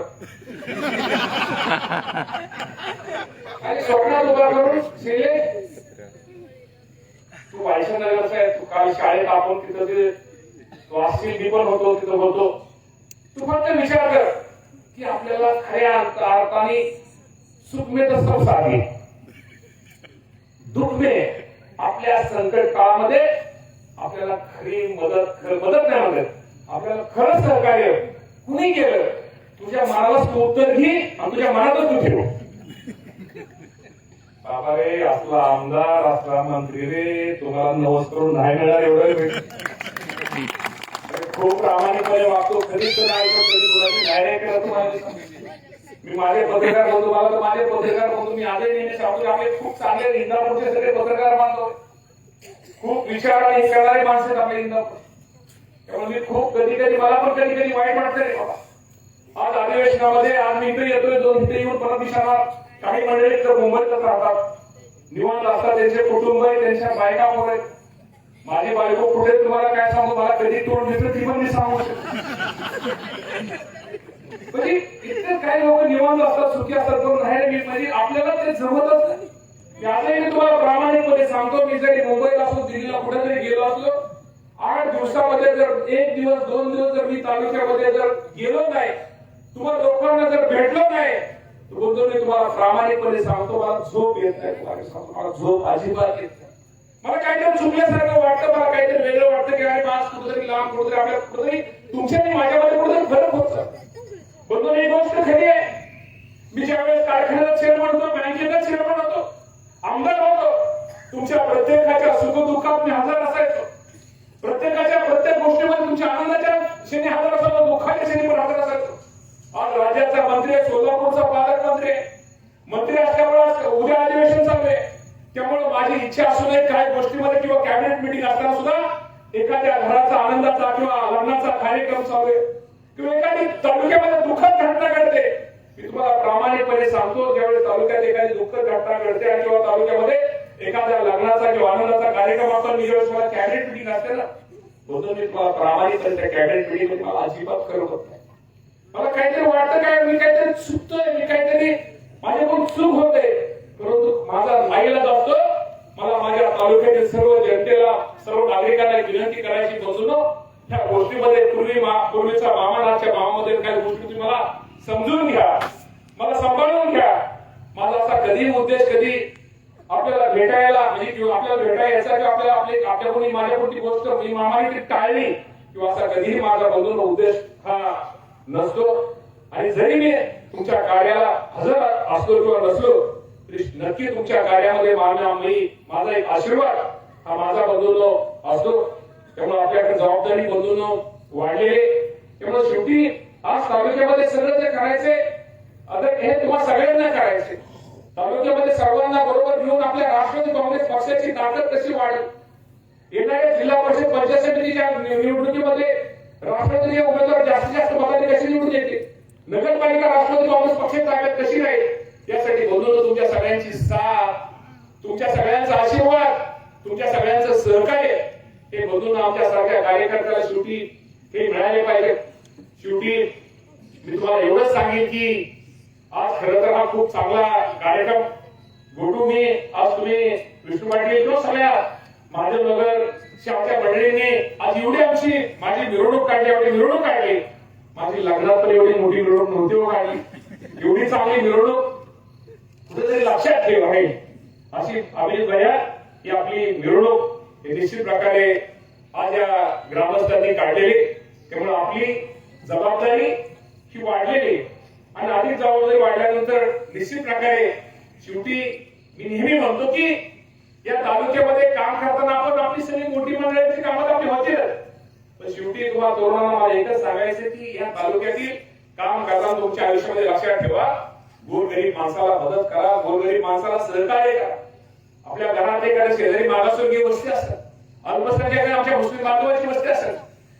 S1: आणि स्वप्नात उभा करून शैलेश तू वायशनगरचा आहे, तू काल शाळेत आपण तिथं ते वाचशील मी पण होतो तिथं होतो. तू फक्त विचार कर की आपल्याला खऱ्या अर्थाने सुख में तर सब साधी, दुःख में आपल्या संकट काळामध्ये आपल्याला खरी मदत नाही मदत आपल्याला खरं सहकार्य कुणी केलं, तुझ्या मनाला तू उत्तर घे आणि तुझ्या मनातच तू ठेव. बाबा रे असला आमदार असला मंत्री रे तुम्हाला नवस करून नाही मिळणार एवढं. खूप प्रामाणिकपणे वागतो, कधीच नाही तर कधी कोणाची नाही करत. मी माझे पत्रकार बंधू मला तर माझे पत्रकार बंधू मी आजही नेहमी सांगतो, आपले खूप चांगले इंदापूरचे सगळे पत्रकार मानतो, खूप विचार आणि करणारे माणसं आहेत आपल्या इंदापूर. त्यामुळे मी खूप कधी मला पण कधी वाईट वाटतं रे बाबा. आज अधिवेशनामध्ये आज मी इथे येतोय, दोन इथे येऊन परत दिसणार. काही मंडळी तर मुंबईतच राहतात, निवांत असतात, त्यांचे कुटुंब आहे, त्यांच्या बायका पोर आहेत. माझी बायको कुठे तुम्हाला काय सांगू, मला कधी तोंड घेतलं ती पण मी सांगू शकतो. म्हणजे इतके काही लोक निवांत असतात, सुखी असतात, पण नाही म्हणजे आपल्याला ते जमतच नाही. याचही मी तुम्हाला प्रामाणिकपणे सांगतो, मी जरी मुंबईला असो दिल्लीला कुठेतरी गेलो असलो, 8 दिवसामध्ये जर 1 दिवस 2 दिवस जर मी तालुक्यामध्ये जर गेलो नाही, तुम्हाला लोकांना जर भेटलो नाही, तर बोलतो मी तुम्हाला प्रामाणिकपणे सांगतो, मला झोप येत नाही. तुम्हाला सांगतो मला झोप अजिबात येत नाही. मला काहीतरी चुकल्यासारखं वाटतं, मला काहीतरी वेगळं वाटतं की अरे आज कुठेतरी लांब कुठेतरी आपल्या कुठेतरी तुमच्या आणि माझ्यामध्ये कुठेतरी फरक होत. बोलतो ही गोष्ट खरी आहे. मी ज्यावेळेस कारखान्याचा चेअरमन होतो, बँकेचा चेअरमन होतो, आमदार होतो, तुमच्या प्रत्येकाच्या सुखदुःखात मी हजर असायचो. प्रत्येकाच्या प्रत्येक गोष्टीमध्ये तुमच्या आनंदाच्या क्षणी हजर असायचो, दुःखाच्या क्षणी पण हजर असायचो. आज राज्याचा मंत्री आहे, सोलापूरचा पालकमंत्री आहे, मंत्री असल्यामुळे उद्या अधिवेशन चालू आहे. त्यामुळे माझी इच्छा असू नये काही गोष्टीमध्ये किंवा कॅबिनेट मिटिंग असताना सुद्धा एखाद्या घराचा आनंदाचा किंवा लग्नाचा कार्यक्रम चालू आहे किंवा एखादी तालुक्यामध्ये दुःखद घटना घडते, मी तुम्हाला प्रामाणिकपणे सांगतो, ज्यावेळी तालुक्यात एखादी दुःखद घटना घडते आणि किंवा तालुक्यामध्ये एखाद्या लग्नाचा किंवा आनंदाचा कार्यक्रम आपण ज्यावेळेस मला कॅबिनेट मिटिंग असते ना, बोलतो मी तुम्हाला प्रामाणिकपणे त्या कॅबिनेट मिटिंग मध्ये मला अजिबात खरं होत नाही. मला काहीतरी वाटतं काय मी काहीतरी चुकतोय, मी काहीतरी माझ्याकडून चूक होते, परंतु माझा नाईलाज असतो. मला माझ्या तालुक्यातील सर्व जनतेला सर्व नागरिकांना विनंती करायची बसून ह्या गोष्टीमध्ये पूर्वीचा मामानाच्या मामामध्ये काही गोष्टी तुम्ही मला समजून घ्या, मला सांभाळून घ्या. माझा असा कधी उद्देश कधी आपल्याला भेटायला म्हणजे किंवा आपल्याला भेटायचा किंवा आपल्याला आपल्याकडून माझ्याकडून गोष्ट मी मामाने ती टाळली किंवा असा कधीही माझा बंधूंचा उद्देश हा नसतो. आणि जरी मी तुमच्या कार्याला हजर असलो किंवा नसलो तरी नक्की तुमच्या कार्यामध्ये माझा एक आशीर्वाद हा माझा बंधूंनो असतो. त्यामुळे आपल्याकडे जबाबदारी बंधूंनो वाढलेली. त्यामुळे शेवटी आज तालुक्यामध्ये सगळं जे करायचे आता हे तुम्हाला सगळ्यांना करायचे. तालुक्यामध्ये सर्वांना बरोबर घेऊन आपल्या राष्ट्रवादी काँग्रेस पक्षाची ताकद कशी वाढेल, येणाऱ्या जिल्हा परिषद पंचायत समितीच्या निवडणुकीमध्ये राष्ट्रवादी उमेदवार जास्तीत जास्त मतांनी कशी निवडून येते, नगरपालिका राष्ट्रवादी काँग्रेस पक्षाची ताकद कशी राहील, यासाठी बंधूंनो तुमच्या सगळ्यांची साथ, तुमच्या सगळ्यांचा आशीर्वाद, तुमच्या सगळ्यांचं सहकार्य हे बंधूंना आमच्या सारख्या कार्यकर्त्याला शेवटी हे मिळाले पाहिजे. शेवटी मी तुम्हाला एवढंच सांगेन की आज खरं तर हा खूप चांगला कार्यक्रम गोटू मी आज तुम्ही विष्णू पाटील किंवा सगळ्या महादेवनगर शाळेच्या मंडळींनी आज एवढी आमची माझी मिरवणूक काढली, एवढी मिरवणूक काढली. माझी लग्नात पण एवढी मोठी मिरवणूक नव्हती काढली. एवढी चांगली मिरवणूक कुठेतरी लक्षात ठेव आहे अशी अभिजित भैया ही आपली मिरवणूक हे निश्चित प्रकारे आज या ग्रामस्थांनी काढलेली. त्यामुळे आपली जबाबदारी ही वाढलेली आहे. आणि अधिक जबाबदारी वाढल्यानंतर निश्चित प्रकारे शेवटी मी नेहमी म्हणतो की या तालुक्यामध्ये काम करताना आपण आपली सगळी मोठी मंडळाची कामं आपली होतीलच, पण शेवटी तुम्हाला तरुणांना मला एकच सांगायचं की या तालुक्यातील काम करताना तुमच्या आयुष्यामध्ये लक्षात ठेवा, गोरगरीब माणसाला मदत करा, गोरगरीब माणसाला सहकार्य करा. आपल्या घरात एखाद्या शेजारी मागासवर्गीय वस्ती असतात, अल्पसंख्याक आमच्या मुस्लिम बांधवांची वस्ती असतात,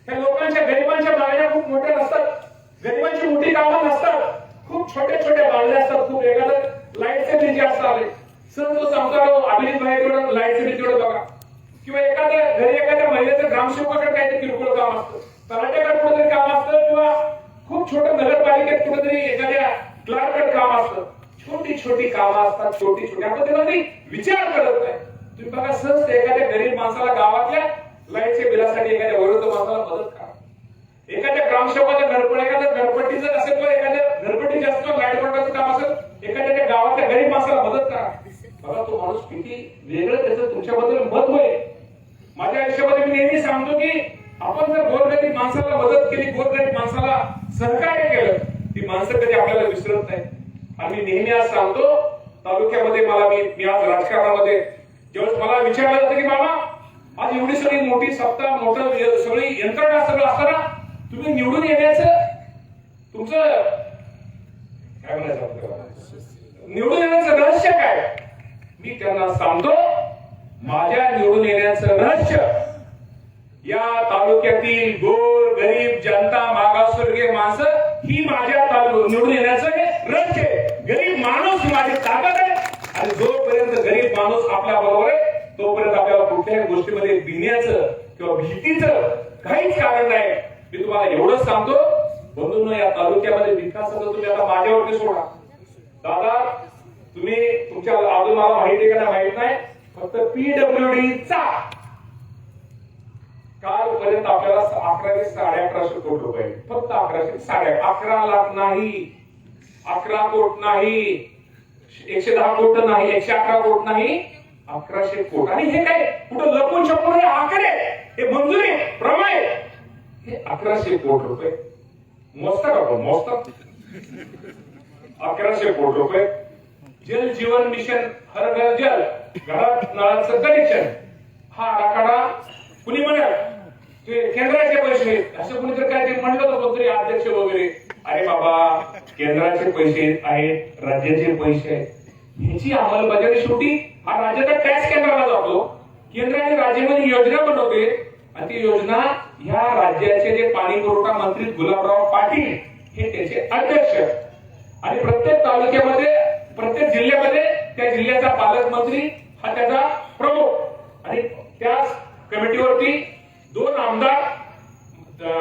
S1: त्या लोकांच्या गरिबांच्या मागण्या खूप मोठ्या नसतात, गरिबांची मोठी कामं नसतात, खूप छोट्या छोट्या मागण्या असतात. खूप एखादं लाईटचे बिल जास्त आले, सहज तो सांगतो अभिजित भाई थोडं लाईटचे बिल तेवढं बघा, किंवा एखाद्या घरी एखाद्या महिलेचं ग्रामसेवकाकडे काहीतरी किरकोळ काम असतं, तलाठ्याकडे कुठेतरी काम असतं, किंवा खूप छोटं नगरपालिकेत कुठेतरी एखाद्या क्लार्ककडे काम असतं. छोटी छोटी कामं असतात, छोटी छोटी, आपण त्याला विचार करत नाही. तुम्ही बघा सहज एखाद्या गरीब माणसाला गावातल्या लाईटच्या बिलासाठी एखाद्या वयोवृद्ध माणसाला मदत करा. एखाद्या ग्रामसेवकाचं घरपण, एखाद्या घरपट्टीचं असेल किंवा एखाद्या घरपट्टी जास्त लाईट बोर्डाचं काम असेल, एखाद्या गावातल्या गरीब माणसाला मदत करा. बघा तो माणूस किती वेगळं त्याचं तुमच्याबद्दल मत होईल. माझ्या आयुष्यामध्ये मी नेहमी सांगतो की आपण जर गोरगरीब माणसाला मदत केली, गोरगरीब माणसाला सहकार्य केलं, ती माणसं कधी आपल्याला विसरत नाही. आणि नेहमी आज सांगतो तालुक्यामध्ये मी आज राजकारणामध्ये ज्यावेळेस मला विचारलं जातं की बाबा आज एवढी सगळी मोठी सत्ता, मोठं सगळी यंत्रणा सगळं असताना तुम्ही निवडून येण्याचं तुमचं काय म्हणायचं, निवडून येण्याचं रहस्य काय? मी त्यांना सांगतो माझ्या निवडून येण्याचं रहस्य या तालुक्यातील गोर गरीब जनता, मागासवर्गीय माणसं ही माझ्या निवडून येण्याचं रहस्य आहे. गरीब माणूस ही माझी ताकद आहे. आणि जोपर्यंत गरीब माणूस आपल्या बरोबर आहे तोपर्यंत आपल्याला कुठल्याही गोष्टीमध्ये भिण्याचं किंवा भीतीचं काहीच कारण नाही. मी तुम्हाला एवढंच सांगतो बंधूंनो, या तालुक्यामध्ये विकासाचं तुम्ही आता माझ्यावरती सोडा. दादा तुम्ही तुमच्या अजून मला माहिती आहे का माहित नाही, फक्त पीडब्ल्यूडीचा कालपर्यंत आपल्याला 11,11,500 कोटी रुपये, फक्त 11,11 लाख नाही, 11 कोट नाही, 110 कोट नाही, 111 कोट नाही, 1100 कोट. आणि हे काय कुठं लपून छपून हे आकडे, हे मंजुरी प्रमाणे हे 1100 कोट रुपये मस्त का मस्त 1100 कोट रुपये. जल जीवन मिशन, हर घर जल, घरात नळाचं कनेक्शन, हा आराखडा कुणी म्हणाल ते केंद्राचे पैसे, असं कुणीतरी काय ते म्हणलं होतं तरी अध्यक्ष वगैरे. अरे बाबा केंद्राचे पैसे आहेत, राज्याचे पैसे आहेत, ह्याची अंमलबजावणी शेवटी हा राज्याचा टॅक्स केंद्राला जातो. केंद्र आणि राज्यामध्ये योजना बनवते आणि ती योजना ह्या राज्याचे जे पाणी पुरवठा मंत्री गुलाबराव पाटील हे त्याचे अध्यक्ष. आणि प्रत्येक तालुक्यामध्ये, प्रत्येक जिल्ह्यामध्ये त्या जिल्ह्याचा पालकमंत्री हा त्याचा प्रमुख. आणि त्या कमिटीवरती 2 आमदार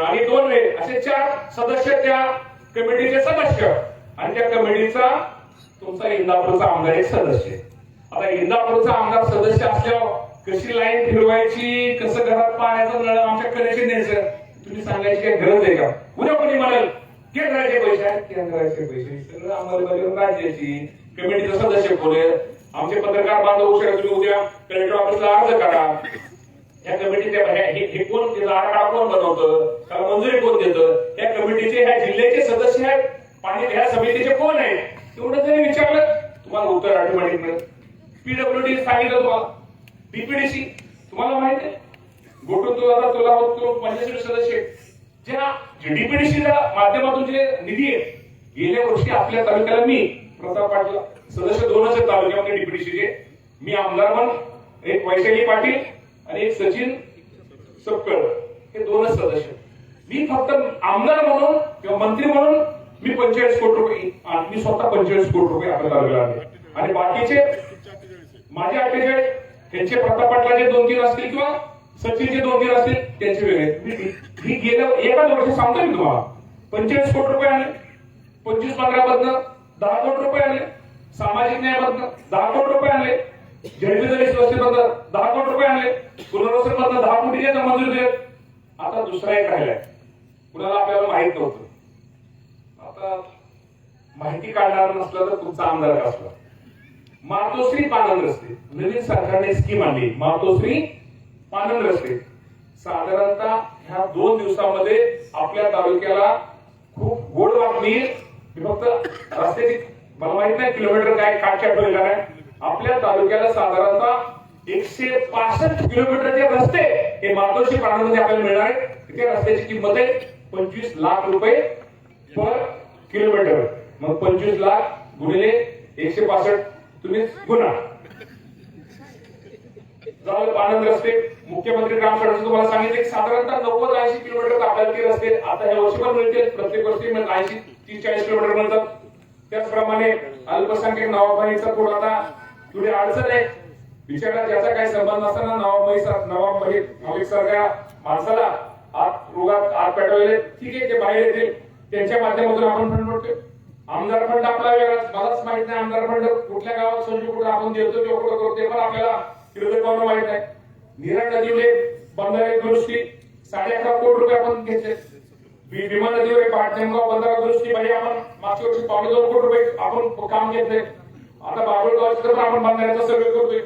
S1: आणि 2 असे 4 सदस्य त्या कमिटीचे सदस्य. आणि त्या कमिटीचा तुमचा इंदापूरचा आमदार एक सदस्य. आता इंदापूरचा आमदार सदस्य असल्यावर कशी लाईन फिरवायची, कसं घरात पाण्याचं नळ आमच्या कनेक्शन द्यायचं, तुम्ही सांगायची काही गरज आहे का? उद्या कोणी म्हणाल केंद्राचे पैसे आहेत, केंद्राचे पैसे सगळं अंमलबजावणी राज्याची. कमिटीचे सदस्य कोण आहेत? आमचे पत्रकार बांधव उशिरा तुम्ही उद्या कलेक्टर ऑफिसला अर्ज करा. या कमिटीचे हे कोण आराखडा कोण बनवतं, त्याला मंजुरी कोण देतं, या कमिटीचे ह्या जिल्ह्याचे सदस्य आहेत, पाणी ह्या समितीचे कोण आहेत, तेवढं जरी विचारलं तुम्हाला उत्तर ऑटोमॅटिक मिळेल. पीडब्ल्यूडी सांगितलं तुम्हाला, डीपीडीसी तुम्हाला माहिती आहे, गोटून तुला 85 सदस्य ज्या डीपीडीसीच्या माध्यमातून जे निधी आहे. गेल्या वर्षी आपल्या तालुक्याला मी प्रताप पाटील सदस्य 2च तालुक्यामध्ये डीपीडीसीचे, मी आमदार म्हणून एक वैशाली पाटील आणि एक सचिन सपकळ हे 2च सदस्य. मी फक्त आमदार म्हणून किंवा मंत्री म्हणून मी 45 कोटी रुपये, मी स्वतः 45 कोटी रुपये आपल्या तालुक्याला आणले. आणि बाकीचे माझे 48, त्यांचे प्रताप पाटलाचे 2-3 असतील किंवा सचिनचे 2-3 असतील त्यांचे वेगळे. मी गेल्या एकाच वर्षी सांगतोय मी तुम्हाला 45 कोटी रुपये आणले, 25-15 मधनं 10 कोटी रुपये आणले, सामाजिक न्यायामधनं 10 कोटी रुपये आणले, झडपीदरी व्यवस्थेमधनं 10 कोटी रुपये आणले, पुनर्वसन मधनं 10 कोटी मंजूर दिले. आता दुसरा एक राहिलाय, कुणाला आपल्याला माहित नव्हतं. आता माहिती काढणार नसलं तर तुमचा आमदार असला, मातोश्री पानंद रस्ते नवीन सरकारने स्कीम आणली, मातोश्री पानंद रस्ते. साधारणतः ह्या 2 दिवसामध्ये आपल्या तालुक्याला खूप गोड बातमी ही फक्त रस्त्याची मला माहित नाही किलोमीटर काय काटच्या ठेवलेला नाही. आपल्या तालुक्याला साधारणतः 165 किलोमीटरचे रस्ते हे मातोश्री प्रांतामध्ये आपल्याला मिळणार आहेत. त्या रस्त्याची किंमत आहे 25 लाख रुपये पर किलोमीटर. मग 25 लाख गुणिले 165 तुम्ही गुणा झालं. आनंद रस्ते मुख्यमंत्री ग्राम सडक तुम्हाला सांगितले की साधारणतः 90-80 किलोमीटर आपल्याला ते रस्ते आता ह्या वर्षी पण मिळतील. प्रत्येक वर्षी 80-30-40 किलोमीटर मिळतात. त्याचप्रमाणे अल्पसंख्याक नवाबमाहीचा पूर आता थोडी अडचण आहे. बिचारा ज्याचा काही संबंध नसताना नवाब सारख्या माणसाला आत रोगात आत पेटवले ठीक आहे ते बाहेर येतील त्यांच्या माध्यमातून आपण फंड मिळतोय. आमदार फंड आपला वेगळाच मलाच माहित नाही आमदार फंड कुठल्या गावात संजू कुठं आपण देतो किंवा कुठं करतो ते पण आपल्याला किलोमीटर माहित नाही. नीरा नदीवले बंधारे दुरुस्ती 11.5 कोटी रुपये आपण घेतले. भीमा नदीवर पाटणगाव बंधारा दुरुस्ती म्हणजे आपण मागच्या वर्षी 2.25 कोटी रुपये आपण काम घेतले. आता बाबुळगावचं तर आपण बंधाऱ्याचा सर्वे करतोय.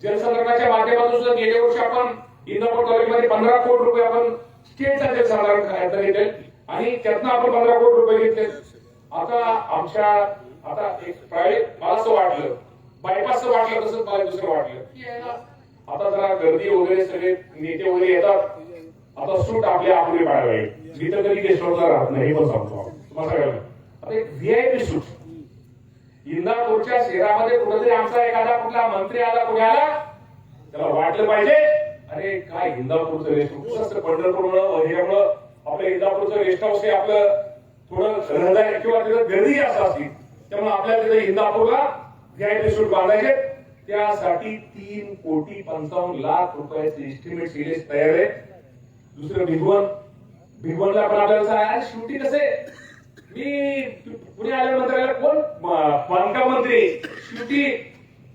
S1: जलसंधारणाच्या माध्यमातून सुद्धा गेल्या वर्षी आपण इंदापूर तालुक्यामध्ये 15 कोटी रुपये आपण स्टेटचा जलसंधारण करायचं घेतले आणि त्यातनं आपण 15 कोटी रुपये घेतले. आता आमच्या आता एक प्रायव्हेट मला असं वाटलं बायपासचं वाटलं तसंच मला दुसरं वाटलं की आता जरा गर्दी वगैरे सगळे नेते वगैरे येतात. आता सूट आपल्या आपुरी पाडावी. मी तर कधी गेस्ट हाऊसला राहत नाही हे पण सांगतो तुम्हाला सगळ्यांना. आता एक व्हीआयपी सूट इंदापूरच्या शहरामध्ये कुठेतरी आमचा एखादा कुठला मंत्री आला पुण्याला त्याला वाटलं पाहिजे अरे काय इंदापूरचं रेस्ट हाऊस पंढरपूरमुळं वगैरेमुळं आपल्या इंदापूरचं रेस्ट हाऊस हे आपलं थोडं रहदारी किंवा तिथं गर्दी असं असती त्यामुळे आपल्याला तिथे इंदापूरला व्हीआयपी सूट बांधायचे. त्यासाठी 3,55,00,000 रुपयाचे एस्टिमेट सिरीज तयार आहे. दुसरं भिगवणला पण आपल्याला शेवटी कसे मी पुणे आल्यानंतर कोण बांधकाम मंत्री शेवटी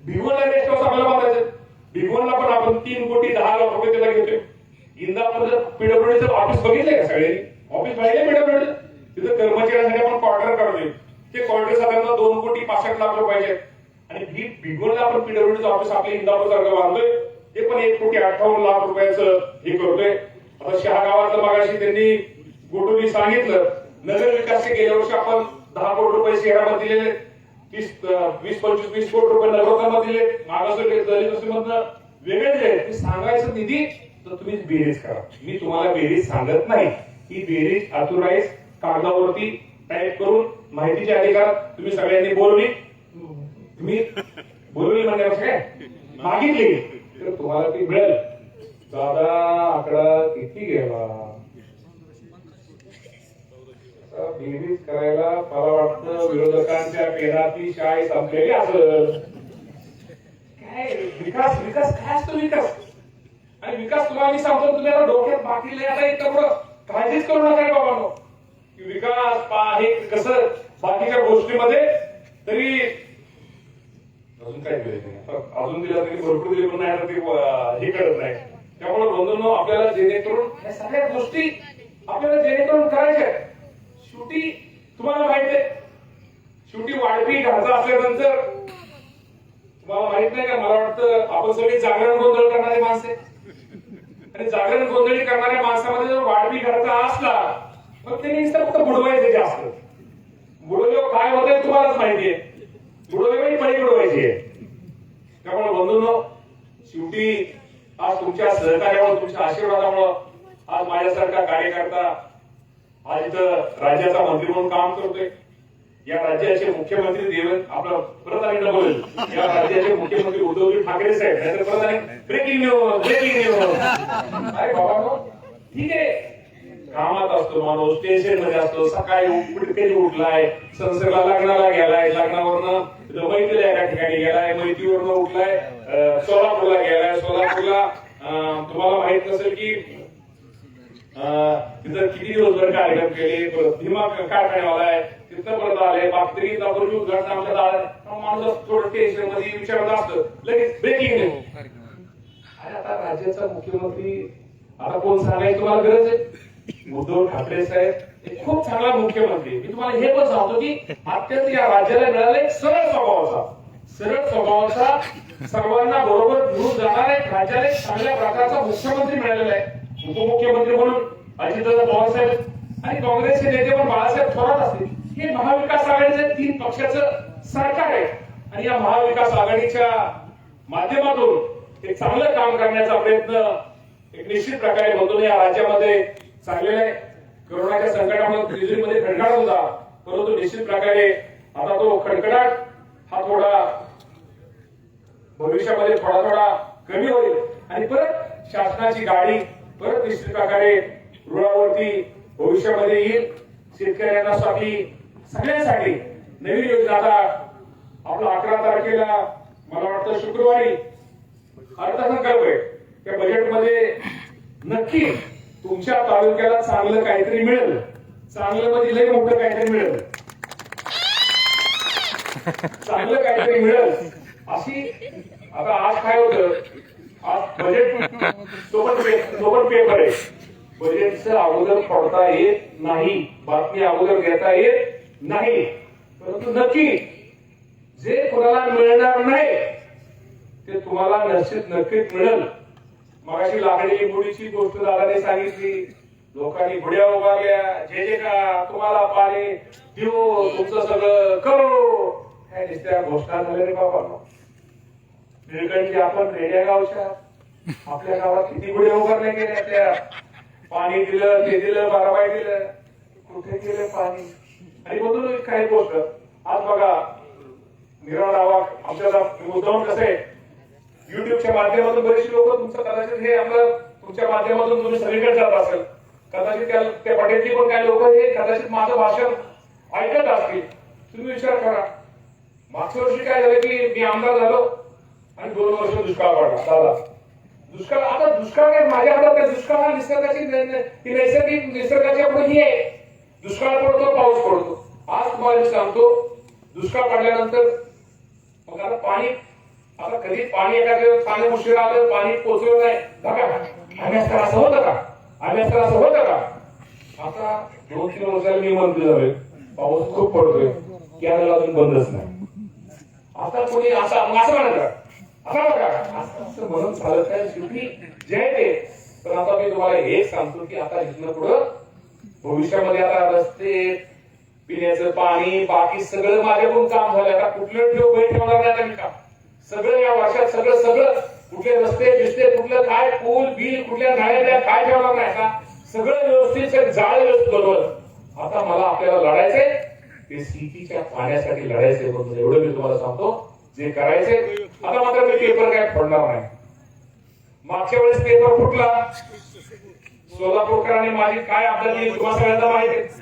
S1: भिगवणला रेस्ट हाऊस आपल्याला बांधायचं. भिगवणला पण आपण 3,10,00,000 रुपये त्याला घेतोय. इंदापूरचं पीडब्ल्यूडीचं ऑफिस बघितलंय का सगळ्यांनी? ऑफिस पाहिले पीडब्ल्यूडी तिथं कर्मचाऱ्यांसाठी आपण क्वार्टर काढतोय. ते क्वार्टर साधारणतः 2,65,00,000 रुपये आणि भिगवणला आपण पीडब्ल्यूडीचं ऑफिस आपल्या इंदापूर सारखं बांधतोय. ते पण 1,58,00,000 रुपयाचं हे करतोय. आता शहागावातलं मागाशी त्यांनी गोटोनी सांगितलं नगर विकास गेल्या वर्षी आपण 10 कोटी रुपये शहरामध्ये दिलेले 20-25 कोटी रुपये नगरोत्थानाला दिले. मागासवर्गीय दलित वस्तीमधनं वेगळे दिले. ते सांगायचं निधी तर तुम्ही बेरीज करा. मी तुम्हाला बेरीज सांगत नाही. ही बेरीज ऑथोराइज कागदावरती टाईप करून माहितीच्या अधिकारात तुम्ही सगळ्यांनी बोलवली म्हणण्यापेक्षा काय मागितली तर तुम्हाला ती मिळेल. दादा आकडा किती गेला बेरीज करायला मला वाटतं विरोधकांच्या पेनाची शाई संपलेली असेल. काय विकास विकास काय असतो विकास आणि विकास तुम्हाला मी सांगतो तुम्ही आता डोक्यात बाकी आता तेवढं काळजीच करू नका बाबांनो. विकास हे कसं बाकीच्या गोष्टीमध्ये तरी अजून काय दिलं अजून दिलं तरी भरपूर दिले पण नाही तर ते हे करत नाही. त्यामुळे बंधूंनो आपल्याला जेणेकरून या सगळ्या गोष्टी आपल्याला जेणेकरून करायच्या शेवटी तुम्हाला माहित आहे शेवटी वाढपी घरचा असल्यानंतर तुम्हाला माहित नाही का मला वाटतं आपण सगळी जागरण गोंधळ करणारी माणसे आणि जागरण गोंधळी करणाऱ्या माणसामध्ये जर वाढपी घरचा असला मग त्यांनी फक्त बुडवायचे जास्त बुडवले काय होते तुम्हालाच माहितीये. बुडवले पडी बुडवायची आहे. त्यामुळे बंधूंनो शेवटी आज तुमच्या सहकार्यामुळे तुमच्या आशीर्वादामुळे आज माझ्यासारखा कार्यकर्ता आज इथं राज्याचा मंत्री म्हणून काम करतोय. या राज्याचे मुख्यमंत्री देवेंद्र आपला परत आणि बोलेल या राज्याचे मुख्यमंत्री उद्धवजी ठाकरे साहेब नाहीतर परत आणि ब्रेकिंग न्यूज अरे बाबा ठीक आहे कामात असतो माणूस टेन्शन मध्ये असतो. सकाळी उठलाय संसर्गला लग्नाला गेलाय लग्नावरनं मैत्रीला एका ठिकाणी गेलाय मैत्रीवरनं उठलाय सोलापूरला गेलाय सोलापूरला तुम्हाला माहित नसेल की तिथं किती दिवसभर कार्यक्रम केले. भीमा कारखान्यावाला आहे तिथं परत आले बापतरी उद्घाटन आमच्या माणूस थोडं टेन्शन मध्ये विचारत असतं लगेच ब्रेकिंग न्यूज. अरे आता राज्याचा मुख्यमंत्री आता कोण सांगायची तुम्हाला गरज आहे. उद्धव ठाकरे साहेब एक खूप चांगला मुख्यमंत्री. मी तुम्हाला हे पण सांगतो की अत्यंत या राज्याला मिळाला एक सरळ स्वभावाचा सर्वांना बरोबर घेऊन जाणारा एक राज्याला एक चांगल्या प्रकारचा मुख्यमंत्री मिळालेला आहे. उपमुख्यमंत्री म्हणून अजितदादा पवार साहेब आणि काँग्रेसचे नेते पण बाळासाहेब थोरात असतील. हे महाविकास आघाडीचं 3 पक्षाचं सरकार आहे आणि या महाविकास आघाडीच्या माध्यमातून एक चांगलं काम करण्याचा प्रयत्न एक निश्चित प्रकारे म्हणतो या राज्यामध्ये चाललेला आहे. कोरोनाच्या संकटामुळे तिजोरीमध्ये खडखडाट होता, परंतु निश्चित प्रकारे आता तो खडखडाट हा थोडा भविष्यामध्ये थोडा कमी होईल आणि परत शासनाची गाडी परत निश्चित प्रकारे रुळावरती भविष्यामध्ये येईल. शेतकऱ्यांसाठी सगळ्यांसाठी नवीन योजना आता आपला 11 तारखेला मला वाटतं शुक्रवारी अर्थसंकल्प आहे. त्या बजेटमध्ये नक्की तुमच्या तालुक्याला चांगलं काहीतरी मिळेल. चांगलं म्हणजे लय मोठं काहीतरी मिळेल, चांगलं काहीतरी मिळेल अशी. आता आज काय होतं, आज बजेट सोबत पेपर आहे. बजेटचं अगोदर पडता येत नाही, बातमी अगोदर घेता येत नाही, परंतु नक्की जे कोणाला मिळणार नाही ते तुम्हाला नक्कीच मिळेल. मगाशी लाकडी बुडीची गोष्ट दादाने सांगितली. लोकांनी बुड्या उभारल्या, जे का तुम्हाला पाणी देऊ, तुमचं सगळं करू, ह्या नुसत्या घोषणा झाल्या रे बाबा. निळकंठी आपण रेड्या गावच्या आपल्या गावात किती बुड्या उभारल्या गेल्या. त्या पाणी दिलं, ते दिलं, बाराबाई दिलं, कुठे गेलं पाणी. आणि म्हणून काही गोष्ट आज बघा निराळावा आमच्या मुद्दाम कसं आहे, युट्यूबच्या माध्यमातून बरेचसे लोक तुमचं कदाचित हे आपलं तुमच्या माध्यमातून तुम्ही सगळीकडे जात असेल. कदाचित त्या पटेलची पण काही लोक हे कदाचित माझं भाषण ऐकत असतील. तुम्ही विचार करा, मागच्या वर्षी काय झालं की मी आमदार झालो आणि 2 वर्ष दुष्काळ पडला. दादा दुष्काळ, आता दुष्काळ काय माझ्या हातात नाही. दुष्काळ हा निसर्गाची नैसर्गिक निसर्गाच्या पुढे ही आहे. दुष्काळ पडतो, पाऊस पडतो. आज तुम्हाला मी सांगतो, दुष्काळ पडल्यानंतर मग आता पाणी, आता कधी पाणी एखाद्या पाणी उशीर आलं, पाणी पोचलं नाही बघा, आम्ही असं होतं का, आम्ही असं होतं का. आता 2-3 वर्षाला मी मंत्री झालोय, पाऊस खूप पडतोय, कॅनल अजून बंदच नाही. आता कोणी असं म्हणत का, असं बघा असं म्हणून चालत काय, शेवटी जे आहे ते. पण आता मी तुम्हाला हेच सांगतो की आता इथनं पुढं भविष्यामध्ये आता रस्ते, पिण्याचं पाणी, बाकी सगळं माझ्याकडून काम झालं. आता कुठलं ठेवणार नाही आता मी काम. सगळं या वर्षात सगळं कुठले रस्ते बिस्ते, कुठलं काय पूल बिल, कुठल्या नाळ्या काय ठेवणार नाही का, सगळं व्यवस्थित जाळ व्यवस्थित बनवत. आता मला आपल्याला लढायचंय ते सिटीच्या पाण्यासाठी लढायचंय. म्हणून एवढं मी तुम्हाला सांगतो, जे करायचंय. आता मात्र मी पेपर काय फोडणार नाही. मागच्या वेळेस पेपर फुटला, सोलापूरकरांनी माझी काय आपल्याला तुम्हाला सगळ्यांना माहिती आहे.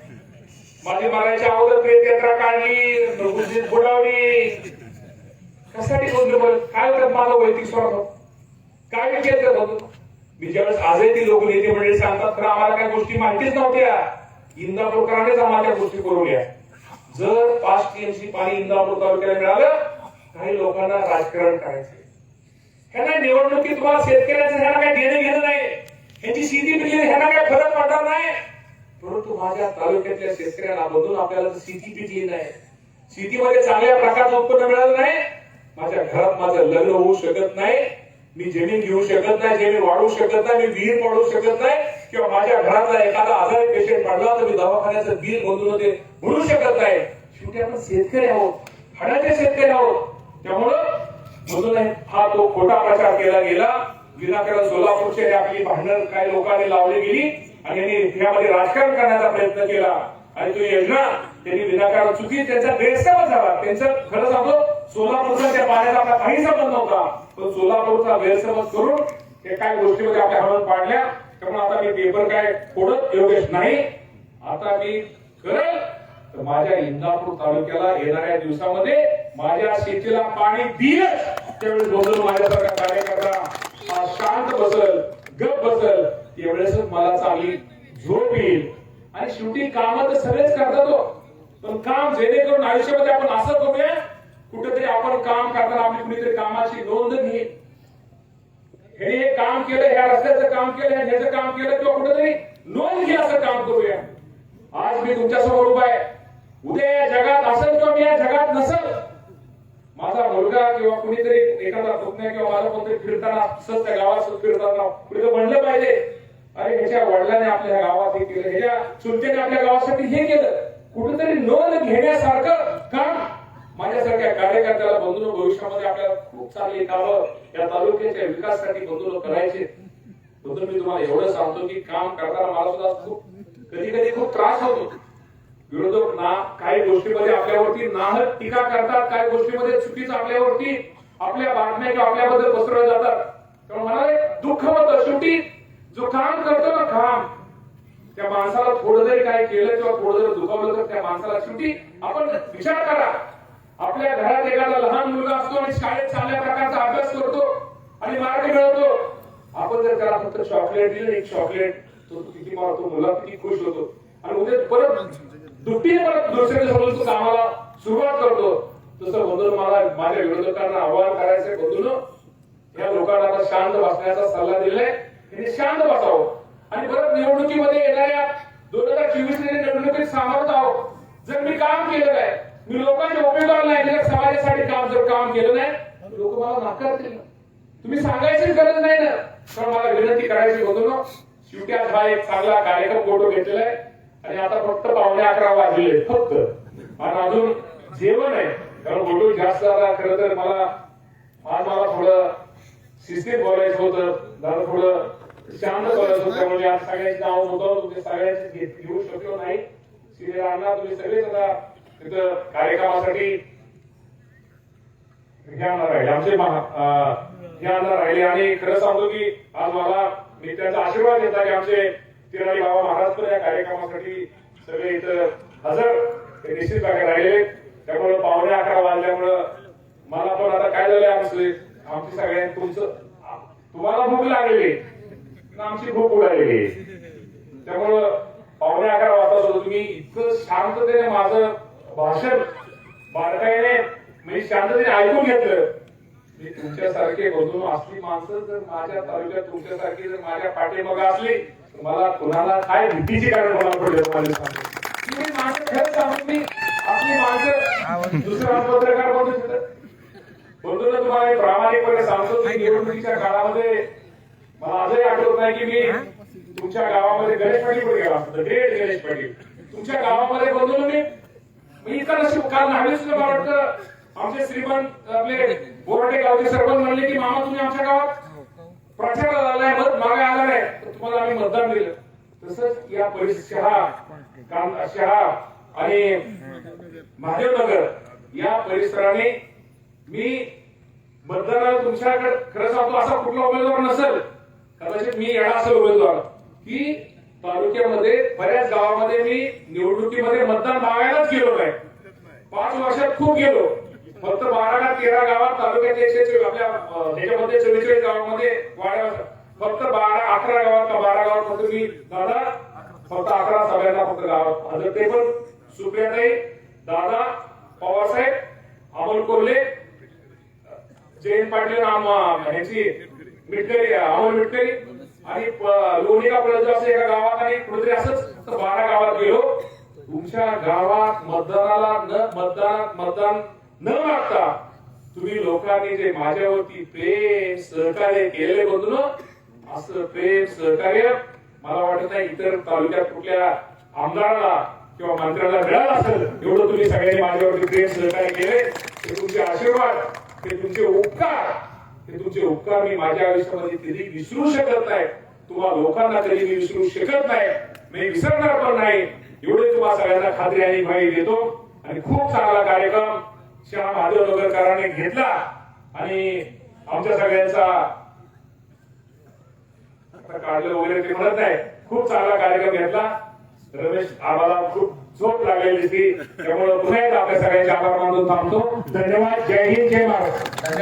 S1: माझी मारायच्या अगोदर प्रेतयात्रा काढली, बुडावली. कशासाठी काय होतं माझं वैयक्तिक स्वार्थ, काय विचार करत होतो मी. ज्यावेळेस आजही ती लोक नेते मंडळी सांगतात, खरं आम्हाला काही गोष्टी माहितीच नव्हत्या. इंदापूरकरांनीच आम्हाला गोष्टी पुरवल्या. जर 5 TMC पाणी इंदापूर तालुक्याला मिळालं, काही लोकांना राजकारण करायचं. ह्यांना निवडणुकीत तुम्हाला शेतकऱ्याचं ह्यांना काही देणं घेणं नाही, ह्याची शेती पिकली ह्यांना काही फरक पडणार नाही. परंतु माझ्या तालुक्यातल्या शेतकऱ्यांना बघून आपल्याला शेती पिकली नाही, शेतीमध्ये चांगल्या प्रकारचं उत्पन्न मिळालं नाही, माझ्या घरात माझं लग्न होऊ शकत नाही, मी जमीन घेऊ शकत नाही, जमीन वाढवू शकत नाही, मी विहीर पाडू शकत नाही, किंवा माझ्या घरातला एखादा आजारी पेशंट पडला तर मी दवाखान्याचं बिल म्हणून ते भरू शकत नाही. शेवटी आपण शेतकरी आहोत, हाडाचे शेतकरी आहोत. त्यामुळं म्हणून हा तो खोटा प्रचार केला गेला. विनाकारण सोलापूरचे आपली भांडण काही लोकांनी लावली गेली आणि यांनी यामध्ये राजकारण करण्याचा प्रयत्न केला आणि तो योजना त्यांनी विनाकारण चुकी, त्यांचा गैरसमज झाला. त्यांचं खरं सांगतो, सोलापूरचा त्या पाण्याचा आपला काही संबंध नव्हता, पण सोलापूरचा गैरसमज करून ते काही गोष्टीमध्ये आपल्या हातात पाडल्या. त्यामुळे आता मी पेपर काय फोडत योगेश नाही. आता मी करेल तर माझ्या इंदापूर तालुक्याला येणाऱ्या दिवसामध्ये माझ्या शेतीला पाणी दिलं, त्यावेळेस बघून माझ्यासारखा कार्यकर्ता शांत बसल, गप बसल, त्यावेळेस मला चांगली झोप येईल. आणि शेवटी काम तर सगळेच करतात, पण काम जेणेकरून आयुष्यामध्ये आपण असं करूया, कुठेतरी आपण काम करताना आपली कुणीतरी कामाची नोंद घेईल. हे काम केलं, ह्या रस्त्याचं काम केलं, ह्याचं काम केलं, किंवा कुठेतरी नोंद घे, असं काम करूया. आज मी तुमच्यासमोर उभा आहे, उद्या या जगात असेल किंवा मी या जगात नसेल, माझा मुलगा किंवा कुणीतरी एखादा पुतण्या किंवा माझा कोणतरी फिरताना, सत्य गावात फिरताना कुठे म्हणलं पाहिजे अरे ह्याच्या वडिलांनी आपल्या गावात हे केलं, ह्याच्या चुलत्याने आपल्या गावासाठी हे केलं, कुठेतरी नोंद घेण्यासारखं काम माझ्यासारख्या कार्यकर्त्याला बंधून भविष्यामध्ये आपल्याला खूप चांगली कामं या तालुक्याच्या विकासासाठी बंधून करायचे. बंधू मी तुम्हाला एवढं सांगतो की काम करताना मला सुद्धा खूप कधी कधी खूप त्रास होतो. विरोधक काही गोष्टीमध्ये आपल्यावरती नाहक टीका करतात, काही गोष्टीमध्ये चुकीचं आपल्यावरती आपल्या बातम्या किंवा आपल्याबद्दल पसरवल्या जातात. त्यामुळे मला एक दुःख होतं. शेवटी जो काम करतो ना काम, त्या माणसाला थोडं जरी काय केलं किंवा थोडं जर दुखावलं तर त्या माणसाला शेवटी आपण विचार करा. आपल्या घरात एखादा लहान मुलगा असतो आणि शाळेत चांगल्या प्रकारचा अभ्यास करतो आणि मार्क मिळवतो. आपण जर त्याला फक्त चॉकलेट दिलं, एक चॉकलेट, तो किती मारतो, मुलगा किती खुश होतो आणि उद्या परत दुट्टीने परत दुसऱ्या दिवसापासून तो कामाला सुरुवात करतो. तसं बंधून मला माझ्या विरोधकांना आवाहन करायचंय, बंधून या लोकांना आता शांत बसण्याचा सल्ला दिलाय, त्यांनी शांत बसावं आणि परत निवडणुकीमध्ये येणाऱ्या 2024 निवडणुकीत सामोरं आहोत. जर मी काम केलं नाही, मी लोकांच्या उपयोगाला नाही, जर समाजासाठी काम केलं नाही, लोक मला नाकारतील. तुम्ही सांगायची गरज नाही ना. पण मला विनंती करायची बंधूंनो, शेवटी आज हा एक चांगला कार्यक्रम फोटो घेतलेला आहे आणि आता फक्त 11:15 वाजले फक्त, आणि अजून जेवण आहे. कारण फोटो जास्त झाला. खरं तर मला थोडं शिस्तीत बोलायचं होतं, जरा थोडं शांत बोलायचं होतं. त्यामुळे आज सगळ्यांची नाव होतं, तुमचे सगळ्यांची घेऊ शकलो नाही. श्री राणा तुम्ही सगळेच आता तिथं कार्यक्रमासाठी आमचे राहिले आणि खरं सांगतो की आज मला मी त्यांचा आशीर्वाद घेतला की आमचे तिराडी बाबा महाराज पण या कार्यक्रमासाठी सगळे इथं हजर निश्चित भागे राहिले. त्यामुळे 11:15 वाजल्यामुळं मला पण आता काय झालंय, आमची सगळ्यांनी तुम्हाला भूक लागलेली, आमची भूक उडालेली. त्यामुळं 11:15 वाजता होतो. तुम्ही इतकं शांततेने माझं भाषण बारकाईने म्हणजे शांततेने ऐकून घेतलं. तुमच्यासारखे बघून असली माणसं जर माझ्या तालुक्यात तुमच्यासारखी जर माझ्या पाठीमागे असली, मला कुणाला काय भीतीची कारण मला पडलं. माणसं खरंच सांगून मी आपली माणसं दुसरा पत्रकार बंधूंना तुम्हाला प्रामाणिकपणे सांगतो की निवडणुकीच्या काळामध्ये मला आजही आठवत नाही की मी तुमच्या गावामध्ये गणेश पाटील कडे गेला असतो. ग्रेट गणेश पाटील तुमच्या गावामध्ये बंधूंनी मी इतर अशी काल नागरिक सुद्धा मला वाटतं आमचे श्रीमंत आपले बोराडे गावचे सरपंच म्हणले की मामा तुम्ही आमच्या गावात प्रचार झालाय, मत मागे आला नाही, तर तुम्हाला आम्ही मतदान दिलं. तसंच या शहा आणि महादेवनगर या परिसराने मी मतदानाला तुमच्याकडे खरं सांगतो असा कुठला उमेदवार नसेल, कदाचित मी येणार असेल उमेदवार की तालुक्यामध्ये बऱ्याच गावामध्ये मी निवडणुकीमध्ये मतदान मागायलाच गेलो नाही. 5 वर्षात खूप गेलो. फक्त 12 का 13 गावात तालुक्यात आपल्या त्याच्यामध्ये 44 गावामध्ये वाड्या फक्त 11 गावात का 12 गावात फक्त मी दादा फक्त 11 सगळ्यांना फक्त गावात हजर. ते पण सुप्रियाताई, दादा, पवारसाहेब, अमोल कोल्हे, जयंत पाटील, ह्याची मिटकरी, अमोल मिटकरी आणि लोणी का पळत एका गावात आणि कुठेतरी असंच 12 गावात गेलो. तुमच्या गावात मतदान न मागता तुम्ही लोकांनी जे माझ्यावरती प्रेम सहकार्य केलेले बघून असं प्रेम सहकार्य मला वाटत नाही इतर तालुक्यात कुठल्या आमदाराला किंवा मंत्र्याला मिळालं असेल. एवढं तुम्ही सगळ्यांनी माझ्यावरती प्रेम सहकार्य केले. हे तुमचे आशीर्वाद, हे तुमचे उपकार मी माझ्या आयुष्यामध्ये कधी विसरू शकत नाही. तुम्हा लोकांना कधी मी विसरू शकत नाही, मी विसरणार पण नाही. एवढे तुम्हाला सगळ्यांना खात्री आणि माहिती देतो. आणि खूप चांगला कार्यक्रम शहा महादेवनगरकरांनी घेतला आणि आमच्या सगळ्यांचा काढलं वगैरे ते म्हणत नाही, खूप चांगला कार्यक्रम घेतला. रमेश आम्हाला खूप झोप लागलेली ती, त्यामुळे पुन्हा एकदा आपल्या सगळ्यांचे आभार मानून थांबतो. धन्यवाद. जय हिंद, जय महाराष्ट्र.